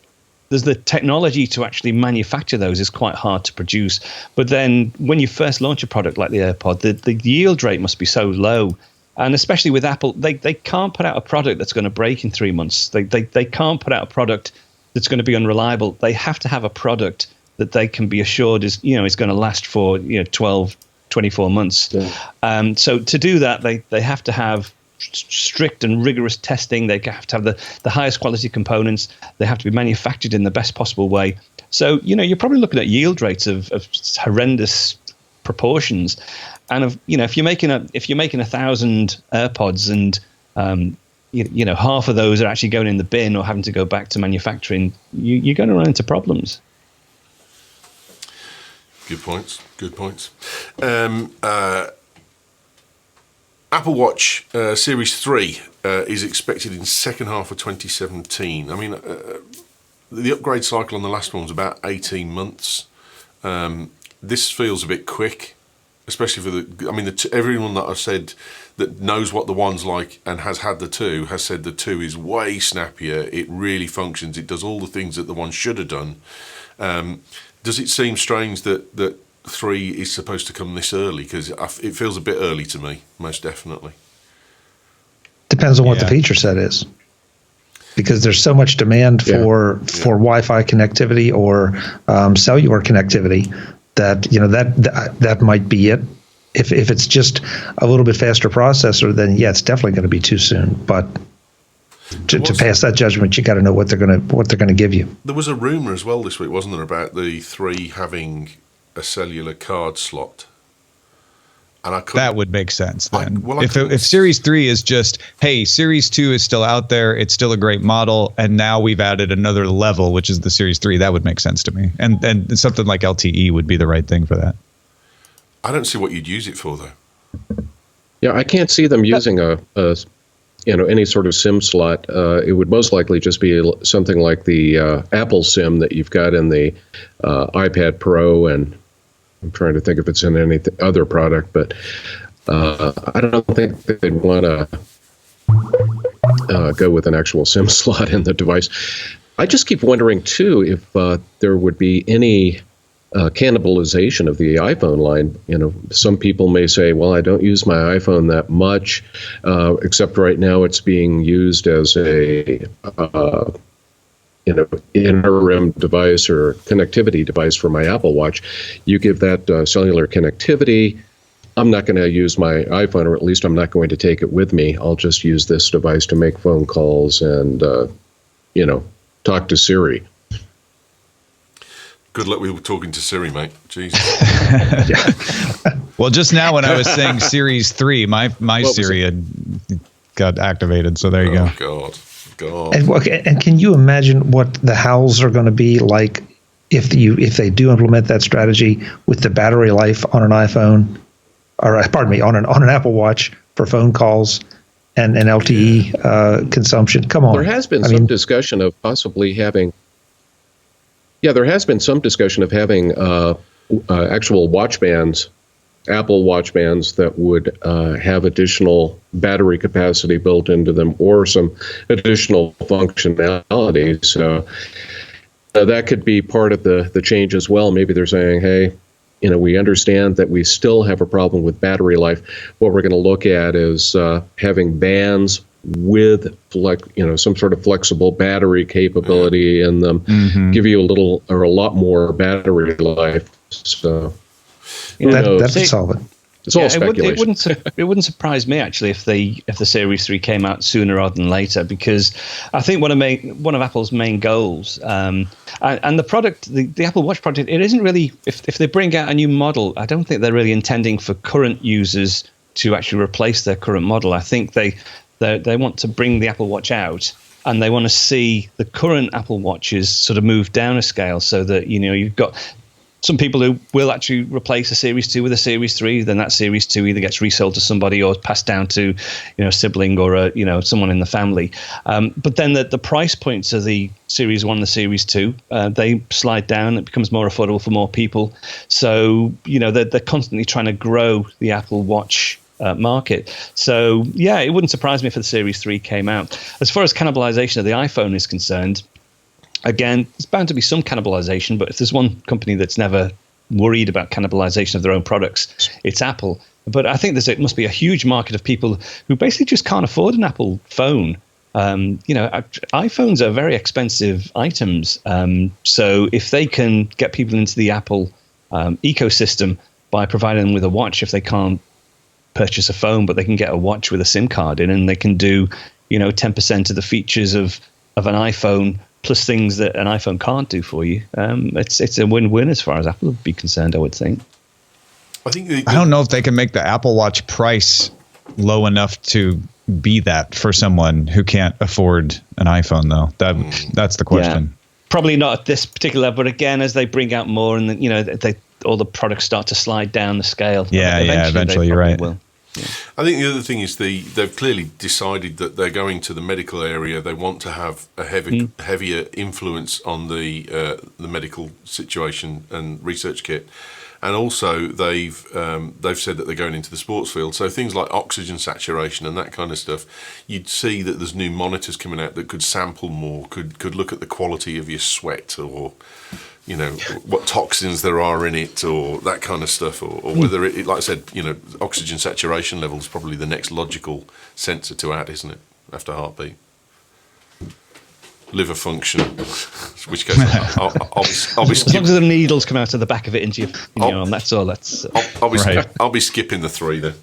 there's the technology to actually manufacture those is quite hard to produce. But then when you first launch a product like the AirPod, the yield rate must be so low. And especially with Apple, they can't put out a product that's going to break in 3 months. They can't put out a product that's going to be unreliable. They have to have a product that they can be assured is going to last for 12, 24 months. Yeah. So to do that, they have to have strict and rigorous testing. They have to have the highest quality components. They have to be manufactured in the best possible way. So you're probably looking at yield rates of horrendous proportions. And if you're making 1,000 AirPods and half of those are actually going in the bin or having to go back to manufacturing, you're going to run into problems. Good points. Apple Watch Series 3 is expected in second half of 2017. I mean, the upgrade cycle on the last one was about 18 months. This feels a bit quick, especially for everyone that I've said that knows what the one's like and has had the two has said the two is way snappier. It really functions. It does all the things that the one should have done. Does it seem strange that 3 is supposed to come this early? Because it feels a bit early to me, most definitely. Depends on what the feature set is. Because there's so much demand for Wi-Fi connectivity or cellular connectivity that that might be it. If it's just a little bit faster processor, then it's definitely going to be too soon. But to pass that judgment, you got to know what they're going to give you. There was a rumor as well this week, wasn't there, about the 3 having a cellular card slot? And that would make sense then. If Series 3 is just, hey, Series 2 is still out there, it's still a great model, and now we've added another level, which is the Series 3, that would make sense to me. And something like LTE would be the right thing for that. I don't see what you'd use it for, though. Yeah, I can't see them using any sort of SIM slot. It would most likely just be something like the Apple SIM that you've got in the iPad Pro, and I'm trying to think if it's in any other product, but I don't think they'd want to go with an actual SIM slot in the device. I just keep wondering, too, if there would be any cannibalization of the iPhone line. Some people may say, well, I don't use my iPhone that much, except right now it's being used as a interim device or connectivity device for my Apple Watch. You give that cellular connectivity, I'm not going to use my iPhone, or at least I'm not going to take it with me. I'll just use this device to make phone calls and talk to Siri. Good luck with talking to Siri, mate. Jesus. Well, just now when I was saying Series 3, my Siri had got activated. So there you go. God. And can you imagine what the howls are going to be like if they do implement that strategy with the battery life on an iPhone, or pardon me, on an Apple Watch for phone calls and LTE consumption? Come on. There has been some discussion of possibly having. Yeah, there has been some discussion of having actual watch bands, Apple watch bands that would have additional battery capacity built into them or some additional functionality. So that could be part of the change as well. Maybe they're saying, hey, we understand that we still have a problem with battery life. What we're going to look at is having bands with some sort of flexible battery capability in them, give you a little or a lot more battery life. So that would solve it. It's all speculation. It wouldn't surprise me actually if the Series 3 came out sooner rather than later, because I think one of Apple's main goals, and the product, the Apple Watch product, it isn't really, if they bring out a new model, I don't think they're really intending for current users to actually replace their current model. I think they want to bring the Apple Watch out, and they want to see the current Apple Watches sort of move down a scale, so that you've got some people who will actually replace a Series 2 with a Series 3. Then that Series 2 either gets resold to somebody or passed down to a sibling or someone in the family. But then the price points of the Series 1 and the Series 2, they slide down. It becomes more affordable for more people. So they're constantly trying to grow the Apple Watch market. So yeah, it wouldn't surprise me if the Series 3 came out. As far as cannibalization of the iPhone is concerned, again, there's bound to be some cannibalization, but if there's one company that's never worried about cannibalization of their own products, it's Apple. But I think it must be a huge market of people who basically just can't afford an Apple phone. iPhones are very expensive items. So if they can get people into the Apple ecosystem by providing them with a watch, if they can't purchase a phone, but they can get a watch with a SIM card in, and they can do 10% of the features of an iPhone plus things that an iPhone can't do for you. It's a win-win as far as Apple would be concerned, I would think. I don't know if they can make the Apple Watch price low enough to be that for someone who can't afford an iPhone, though. That's the question. Yeah. Probably not at this particular level, but again, as they bring out more and all the products start to slide down the scale. Eventually you're right. Will. Yeah. I think the other thing is they've clearly decided that they're going to the medical area. They want to have a heavier influence on the medical situation and research kit, and also they've said that they're going into the sports field. So things like oxygen saturation and that kind of stuff, you'd see that there's new monitors coming out that could sample more, could look at the quality of your sweat, or what toxins there are in it, or that kind of stuff, or whether it, like I said, oxygen saturation level is probably the next logical sensor to add, isn't it, after heartbeat? Liver function, which goes. I'll be as long as the needles come out of the back of it into your arm, that's all. I'll be skipping the 3 then.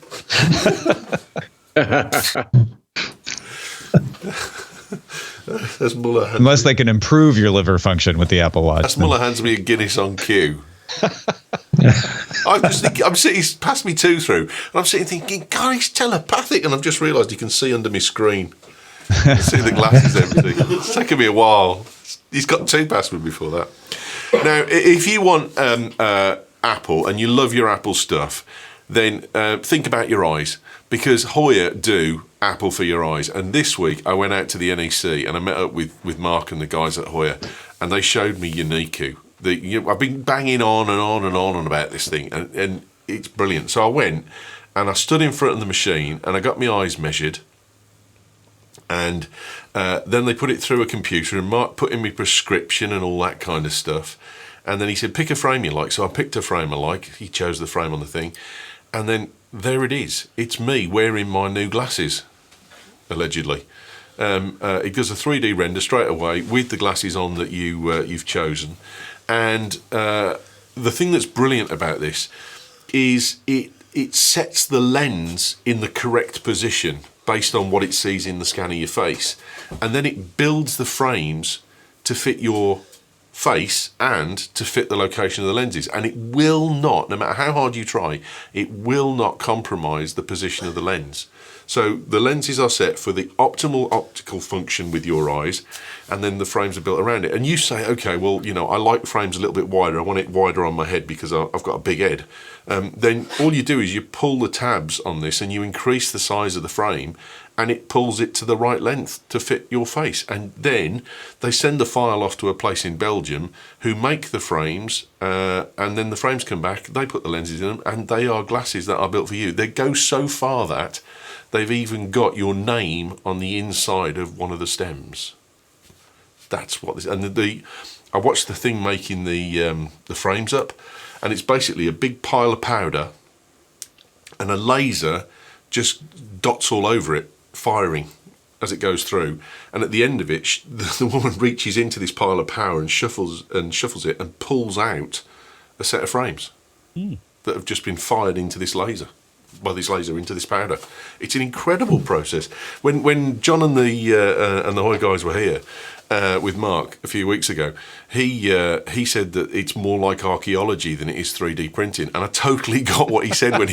As Muller unless they can improve your liver function with the Apple Watch. As Muller hands me a Guinness on cue. I'm sitting, he's passed me 2 through, and I'm sitting thinking, God, he's telepathic, and I've just realised you can see under my screen. I see the glasses, everything. It's taken me a while. He's got 2 past me before that. Now, if you want Apple and you love your Apple stuff, then think about your eyes, because Hoya do Apple for your eyes. And this week I went out to the NEC and I met up with Mark and the guys at Hoya, and they showed me Yuniku. I've been banging on and on and on about this thing, and it's brilliant. So I went and I stood in front of the machine and I got my eyes measured, and then they put it through a computer, and Mark put in my prescription and all that kind of stuff. And then he said, pick a frame you like. So I picked a frame I like. He chose the frame on the thing. And then there it is. It's me wearing my new glasses, allegedly. It does a 3D render straight away with the glasses on that you've chosen. And the thing that's brilliant about this is it sets the lens in the correct position based on what it sees in the scan of your face. And then it builds the frames to fit your face and to fit the location of the lenses, and it will not, no matter how hard you try, it will not compromise the position of the lens. So the lenses are set for the optimal optical function with your eyes, and then the frames are built around it. And you say, okay, well, I like frames a little bit wider, I want it wider on my head because I've got a big head. Then all you do is you pull the tabs on this and you increase the size of the frame, and it pulls it to the right length to fit your face. And then they send the file off to a place in Belgium who make the frames, and then the frames come back, they put the lenses in them, and they are glasses that are built for you. They go so far that they've even got your name on the inside of one of the stems. That's what this... And I watched the thing making the frames up, and it's basically a big pile of powder, and a laser just dots all over it, firing as it goes through. And at the end of it, the woman reaches into this pile of power and shuffles it and pulls out a set of frames that have just been fired into this laser. this laser into this powder. It's an incredible process. When John and the Hoya guys were here with Mark a few weeks ago, he said that it's more like archaeology than it is 3D printing, and I totally got what he said when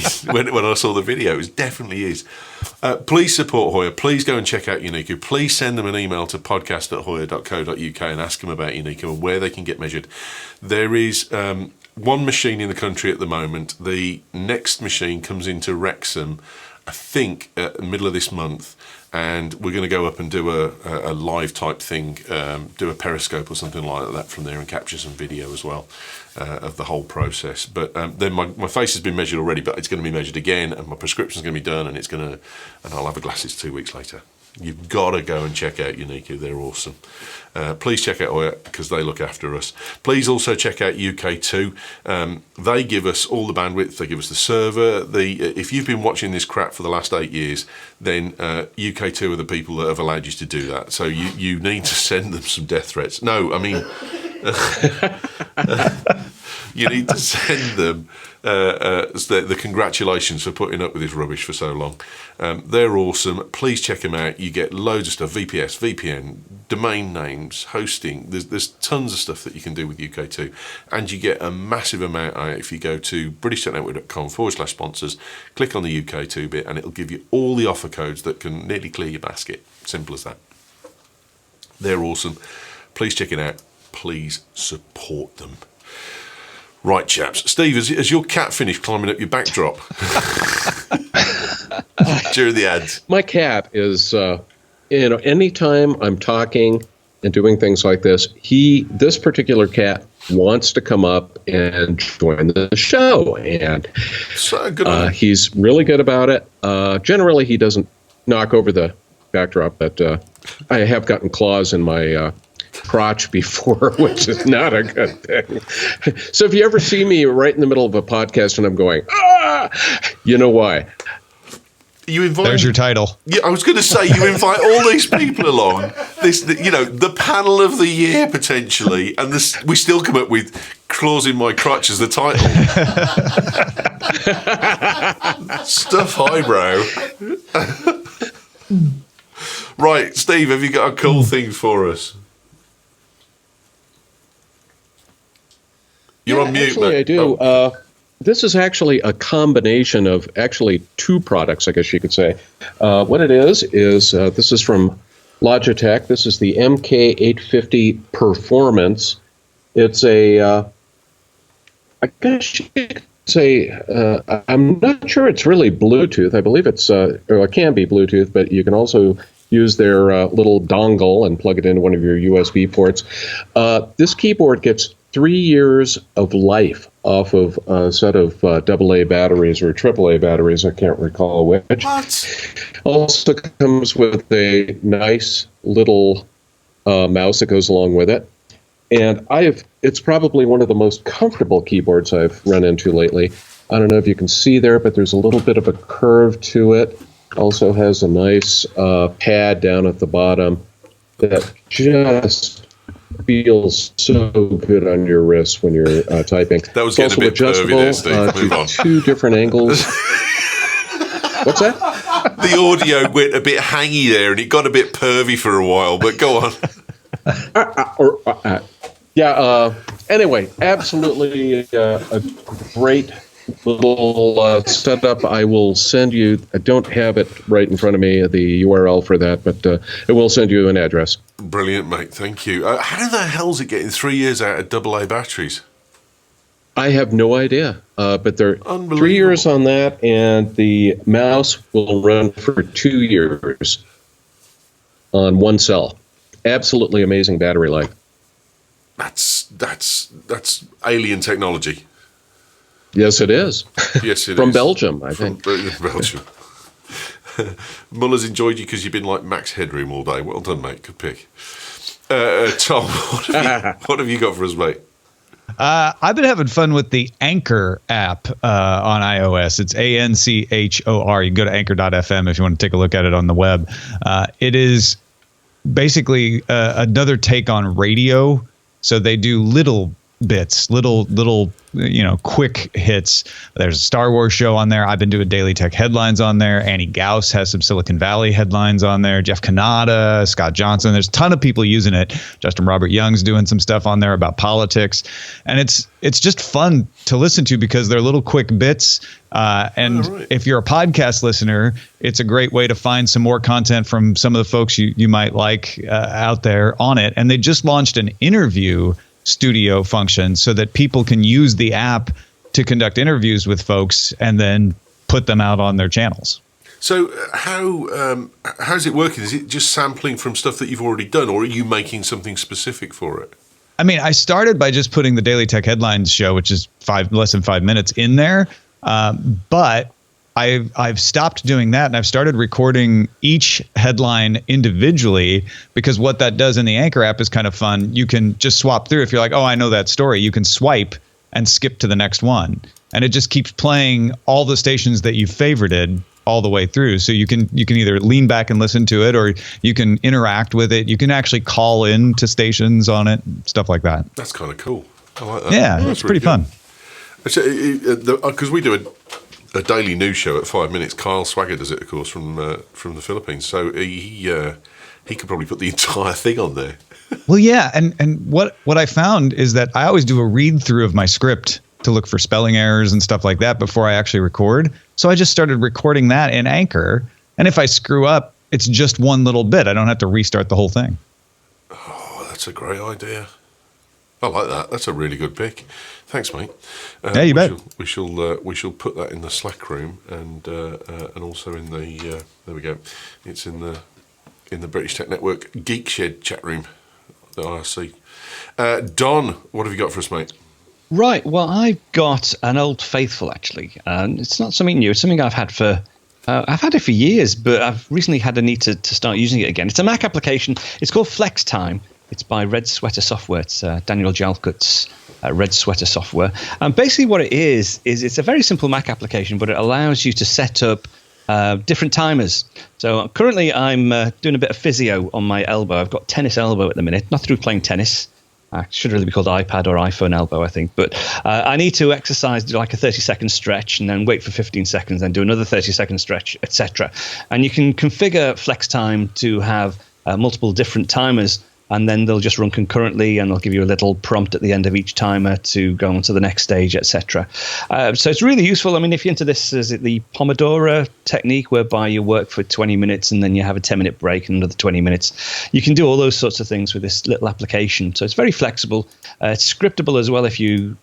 I saw the video. It definitely is. Please support Hoya. Please go and check out Yuniku. Please send them an email to podcast@hoya.co.uk and ask them about Yuniku and where they can get measured. There is one machine in the country at the moment. The next machine comes into Wrexham, I think, at the middle of this month. And we're going to go up and do a live type thing, do a periscope or something like that from there and capture some video as well of the whole process. But then my face has been measured already, but it's going to be measured again, and my prescription's going to be done, and I'll have the glasses 2 weeks later. You've got to go and check out Yuniku. They're awesome. Please check out Hoya because they look after us. Please also check out UK2. They give us all the bandwidth. They give us the server. If you've been watching this crap for the last 8 years, then UK2 are the people that have allowed you to do that. So you need to send them some death threats. No, I mean, you need to send them the congratulations for putting up with this rubbish for so long. They're awesome. Please check them out. You get loads of stuff: VPS, VPN, domain names, hosting. There's tons of stuff that you can do with UK2, and you get a massive amount out if you go to BritishTechNetwork.com/sponsors, click on the UK2 bit, and it'll give you all the offer codes that can nearly clear your basket. Simple as that. They're awesome. Please check it out. Please support them. Right, chaps. Steve, has your cat finished climbing up your backdrop during the ads? My cat is, anytime I'm talking and doing things like this, this particular cat wants to come up and join the show. And so good he's really good about it. Generally, he doesn't knock over the backdrop, but I have gotten claws in my crotch before, which is not a good thing. So if you ever see me right in the middle of a podcast and I'm going, you know why. There's your title. Yeah, I was going to say, you invite all these people along, the panel of the year potentially, and we still come up with claws in my crotch as the title. Stuff highbrow. Right, Steve, have you got a cool thing for us? You're on mute, actually, mate. I do. This is actually a combination of actually two products, I guess you could say. What it is this is from Logitech. This is the MK850 Performance. It's I guess you could say, I'm not sure it's really Bluetooth. I believe it can be Bluetooth, but you can also use their little dongle and plug it into one of your USB ports. This keyboard gets 3 years of life off of a set of AA batteries or AAA batteries. I can't recall which. What? Also comes with a nice little mouse that goes along with it. And it's probably one of the most comfortable keyboards I've run into lately. I don't know if you can see there, but there's a little bit of a curve to it. Also has a nice pad down at the bottom that just feels so good on your wrist when you're typing. That was getting a bit pervy there, Steve. Move on. 2 different angles. What's that? The audio went a bit hangy there, and it got a bit pervy for a while, but go on. Anyway, absolutely a great little setup. I will send you, I don't have it right in front of me, the URL for that, but it will send you an address. Brilliant, mate. Thank you. How the hell is it getting 3 years out of AA batteries? I have no idea, but they're 3 years on that, and the mouse will run for 2 years on one cell. Absolutely amazing battery life. That's alien technology. Yes, it is. Yes, it From is. Belgium, I think. From Belgium. Muller's enjoyed you because you've been like Max Headroom all day. Well done, mate. Good pick. Tom, what have you got for us, mate? I've been having fun with the Anchor app on iOS. It's ANCHOR. You can go to anchor.fm if you want to take a look at it on the web. It is basically another take on radio. So they do little bits, little quick hits. There's a Star Wars show on there. I've been doing Daily Tech headlines on there. Annie Gauss has some Silicon Valley headlines on there. Jeff Kanata, Scott Johnson. There's a ton of people using it. Justin Robert Young's doing some stuff on there about politics, and it's just fun to listen to because they're little quick bits. If you're a podcast listener, it's a great way to find some more content from some of the folks you might like out there on it. And they just launched an interview studio function so that people can use the app to conduct interviews with folks and then put them out on their channels. So how's it working? Is it just sampling from stuff that you've already done, or are you making something specific for it? I mean, I started by just putting the Daily Tech Headlines show, which is less than 5 minutes, in there. But I've stopped doing that, and I've started recording each headline individually, because what that does in the Anchor app is kind of fun. You can just swap through. If you're like, oh, I know that story, you can swipe and skip to the next one. And it just keeps playing all the stations that you favorited all the way through. So you can either lean back and listen to it, or you can interact with it. You can actually call in to stations on it, stuff like that. That's kind of cool. I like that. Yeah, it's really pretty fun. Because we do a daily news show at 5 minutes. Kyle Swagger does it, of course, from the Philippines. So he could probably put the entire thing on there. Well, yeah, and what I found is that I always do a read through of my script to look for spelling errors and stuff like that before I actually record. So I just started recording that in Anchor, and if I screw up, it's just one little bit. I don't have to restart the whole thing. Oh, that's a great idea. I like that. That's a really good pick. Thanks, mate. Yeah, you bet. We shall put that in the Slack room and also in the there we go. It's in the British Tech Network Geek Shed chat room. The IRC. Don, what have you got for us, mate? Right. Well, I've got an old faithful, actually. It's not something new. It's something I've had it for years, but I've recently had a need to start using it again. It's a Mac application. It's called FlexTime. It's by Red Sweater Software. It's Daniel Jalkut's Red Sweater Software. And basically what it is it's a very simple Mac application, but it allows you to set up different timers. So currently I'm doing a bit of physio on my elbow. I've got tennis elbow at the minute, not through playing tennis. It should really be called iPad or iPhone elbow, I think. But I need to exercise, do like a 30-second stretch, and then wait for 15 seconds, then do another 30-second stretch, etc. And you can configure FlexTime to have multiple different timers, and then they'll just run concurrently, and they'll give you a little prompt at the end of each timer to go on to the next stage, etc. So it's really useful. I mean, if you're into this, is it the Pomodoro technique, whereby you work for 20 minutes and then you have a 10-minute break and another 20 minutes? You can do all those sorts of things with this little application. So it's very flexible. It's scriptable as well if you're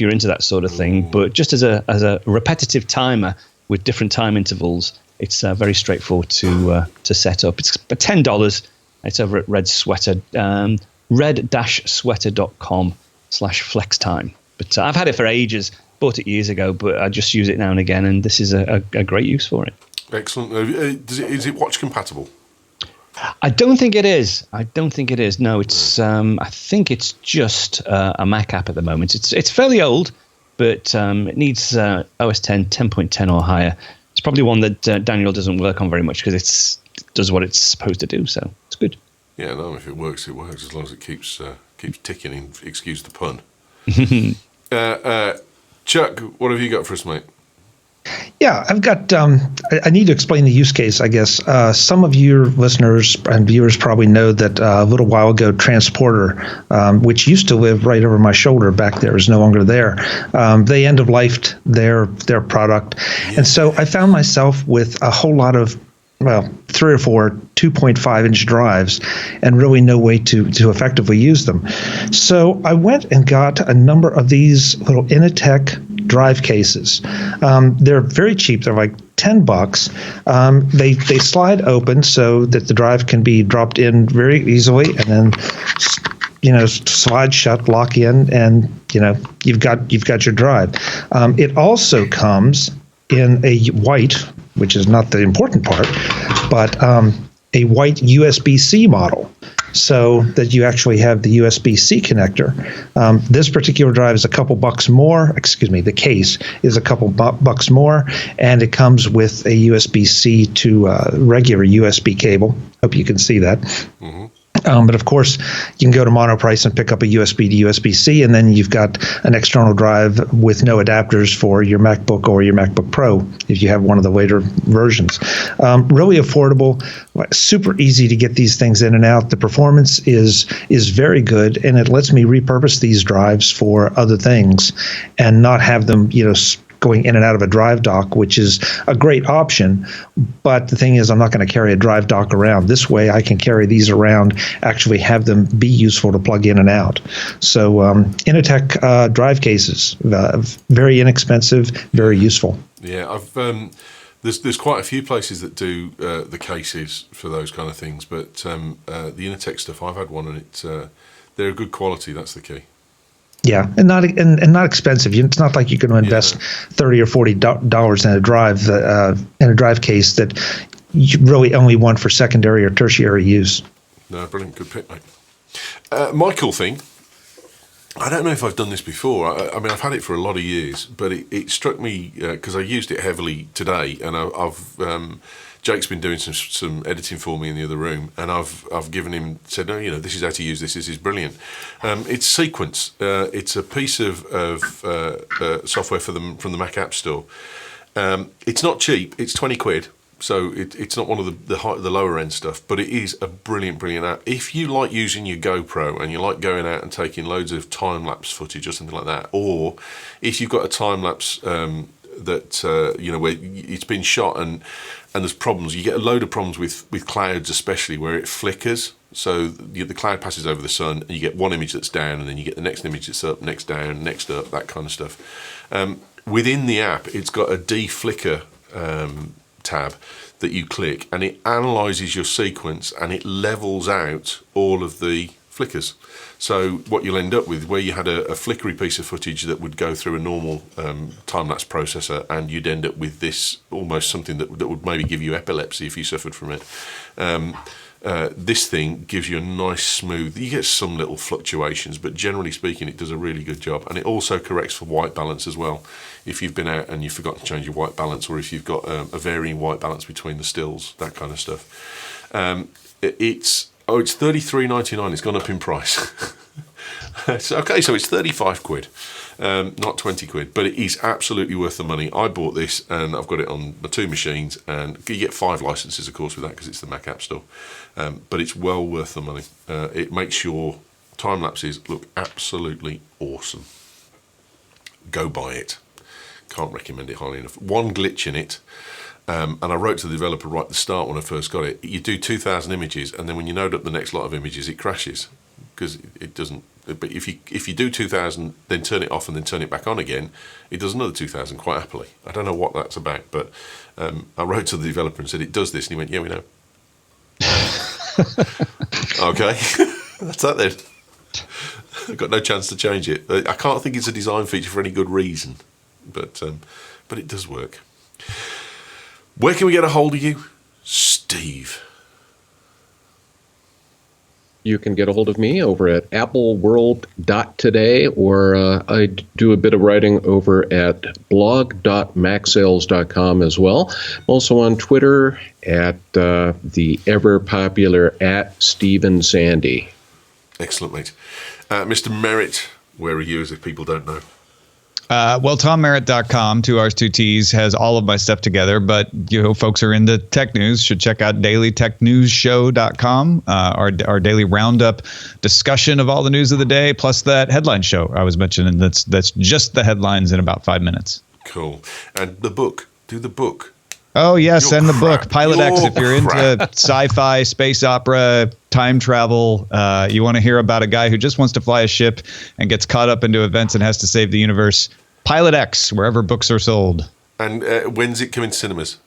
into that sort of thing. But just as a repetitive timer with different time intervals, it's very straightforward to set up. It's $10. It's over at Red Sweater, red-sweater.com/flextime. But I've had it for ages, bought it years ago, but I just use it now and again, and this is a great use for it. Excellent. Is it watch compatible? I don't think it is. No, it's. I think it's just a Mac app at the moment. It's fairly old, but it needs OS 10, 10.10 or higher. It's probably one that Daniel doesn't work on very much because it does what it's supposed to do, so it's good. Yeah, no, if it works, it works, as long as it keeps ticking, and excuse the pun. Chuck, what have you got for us, mate? Yeah, I've got, I need to explain the use case, I guess. Some of your listeners and viewers probably know that a little while ago, Transporter, which used to live right over my shoulder back there, is no longer there. They end-of-lifed their product. Yeah. And so I found myself with a whole lot of 3 or 4 2.5-inch drives and really no way to effectively use them. So I went and got a number of these little Initech drive cases. They're very cheap. They're like $10. They slide open so that the drive can be dropped in very easily, and then slide shut, lock in, and you've got your drive. It also comes in a white, which is not the important part, but a white USB-C model, so that you actually have the USB-C connector. This particular drive is a couple bucks more. Excuse me, the case is a couple bucks more, and it comes with a USB-C to regular USB cable. Hope you can see that. Mm-hmm. But of course, you can go to Monoprice and pick up a USB to USB-C, and then you've got an external drive with no adapters for your MacBook or your MacBook Pro if you have one of the later versions. Really affordable, super easy to get these things in and out. The performance is very good, and it lets me repurpose these drives for other things and not have them, going in and out of a drive dock, which is a great option. But the thing is, I'm not going to carry a drive dock around. This way, I can carry these around, actually have them be useful to plug in and out. So Initech drive cases, very inexpensive, very useful. Yeah, I've there's quite a few places that do the cases for those kind of things, but the Initech stuff, I've had one, and they're a good quality. That's the key. Yeah, and not expensive. It's not like you're going to invest $30 or $40 in a drive case that you really only want for secondary or tertiary use. No, brilliant, good pick, mate. My cool thing. I don't know if I've done this before. I mean, I've had it for a lot of years, but it struck me because I used it heavily today, and I've Jake's been doing some editing for me in the other room, and I've given him, said, no, this is how to use this. This is brilliant. It's Sequence. It's a piece of software from the Mac App Store. It's not cheap. It's 20 quid. So it's not one of the lower end stuff, but it is a brilliant app. If you like using your GoPro and you like going out and taking loads of time lapse footage or something like that, or if you've got a time lapse that where it's been shot and there's problems, you get a load of problems with clouds, especially where it flickers. So the cloud passes over the sun, and you get one image that's down, and then you get the next image that's up, next down, next up, that kind of stuff. Within the app, it's got a deflicker tab that you click, and it analyzes your sequence and it levels out all of the flickers. So what you'll end up with, where you had a flickery piece of footage that would go through a normal time-lapse processor, and you'd end up with this almost something that would maybe give you epilepsy if you suffered from it. This thing gives you a nice smooth, you get some little fluctuations, but generally speaking it does a really good job, and it also corrects for white balance as well. If you've been out and you forgot to change your white balance, or if you've got a varying white balance between the stills, that kind of stuff. It's $33.99. It's gone up in price. So it's 35 quid, not 20 quid, but it is absolutely worth the money. I bought this and I've got it on my two machines, and you get 5 licenses, of course, with that because it's the Mac App Store. But it's well worth the money. It makes your time lapses look absolutely awesome. Go buy it. Can't recommend it highly enough. One glitch in it, and I wrote to the developer right at the start when I first got it. You do 2,000 images, and then when you load up the next lot of images, it crashes because it doesn't. But if you do 2,000, then turn it off and then turn it back on again, it does another 2,000 quite happily. I don't know what that's about, but I wrote to the developer and said it does this, and he went, "Yeah, we know." Okay, that's that then. I've got no chance to change it. I can't think it's a design feature for any good reason, but it does work. Where can we get a hold of you, Steve? You can get a hold of me over at appleworld.today, or I do a bit of writing over at blog.macsales.com as well. I'm also on Twitter at the ever-popular @Steven Sande. Excellent, mate. Mr. Merritt, where are you, as if people don't know? TomMerritt.com, 2 R's, 2 T's, has all of my stuff together. But folks are into tech news should check out dailytechnewsshow.com, our daily roundup discussion of all the news of the day, plus that headline show I was mentioning. That's just the headlines in about 5 minutes. Cool. And the book. Do the book. Oh, yeah, send the book. Pilot X, if you're into sci-fi, space opera, time travel, you want to hear about a guy who just wants to fly a ship and gets caught up into events and has to save the universe. Pilot X, wherever books are sold. And when's it coming to cinemas?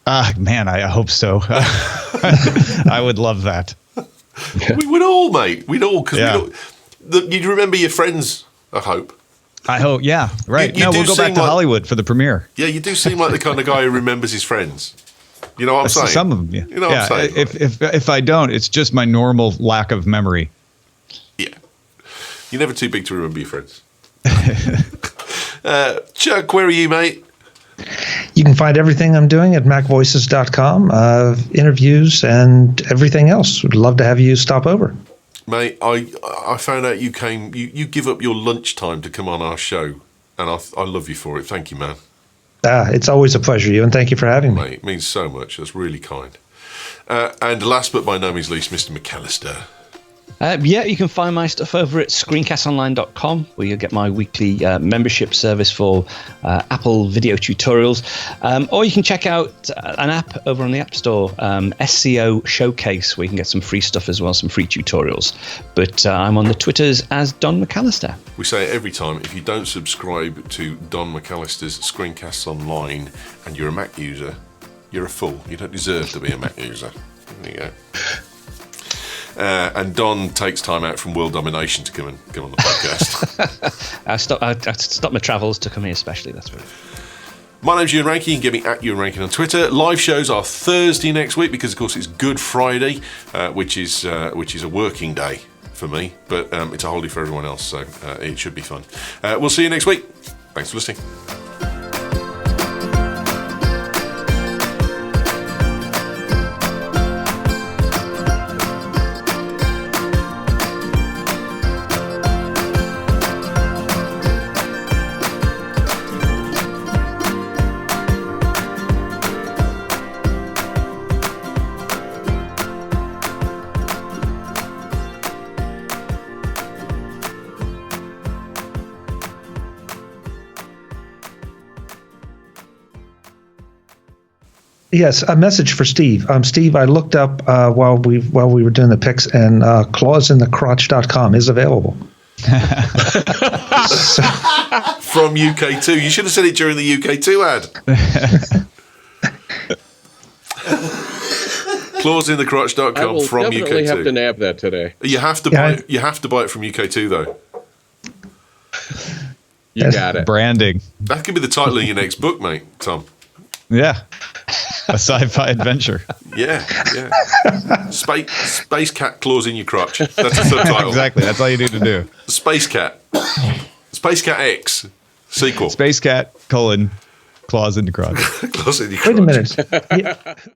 Man, I hope so. I would love that. We would all, mate. We'd all, because you'd remember your friends, I hope. I hope, yeah, right. You we'll go back to Hollywood for the premiere. Yeah, you do seem like the kind of guy who remembers his friends. You know what I'm saying? Some of them, yeah. You know what I'm saying? If I don't, it's just my normal lack of memory. Yeah. You're never too big to remember your friends. Chuck, where are you, mate? You can find everything I'm doing at macvoices.com, interviews and everything else. Would love to have you stop over. Mate, I found out you give up your lunchtime to come on our show, and I love you for it. Thank you, man. It's always a pleasure, Ewan. Thank you for having me. Mate, it means so much. That's really kind. And last but by no means least, Mr. McAllister. You can find my stuff over at screencastonline.com, where you'll get my weekly membership service for Apple video tutorials. Or you can check out an app over on the App Store, SEO Showcase, where you can get some free stuff as well, some free tutorials. But I'm on the Twitters as Don McAllister. We say it every time, if you don't subscribe to Don McAllister's Screencasts Online and you're a Mac user, you're a fool. You don't deserve to be a Mac user. There you go. And Don takes time out from world domination to come on the podcast. I stopped my travels to come here especially, that's right. My name's Ewan Rankin. You can get me at Ewan Rankin on Twitter. Live shows are Thursday next week because, of course, it's Good Friday, which is a working day for me, but it's a holiday for everyone else, so it should be fun. We'll see you next week. Thanks for listening. Yes, a message for Steve. Steve, I looked up while we were doing the picks, and clawsinthecrotch.com is available. From UK2. You should have said it during the UK2 ad. clawsinthecrotch.com from UK2. I will definitely have to nab that today. You have to buy it from UK2 though. You got it. Branding. That could be the title of your next book, mate, Tom. Yeah. A sci-fi adventure. Yeah. Space cat claws in your crotch. That's the subtitle. Exactly. That's all you need to do. Space cat. Space cat X sequel. Space cat : claws in the crotch. Claws in your crotch. Wait a minute.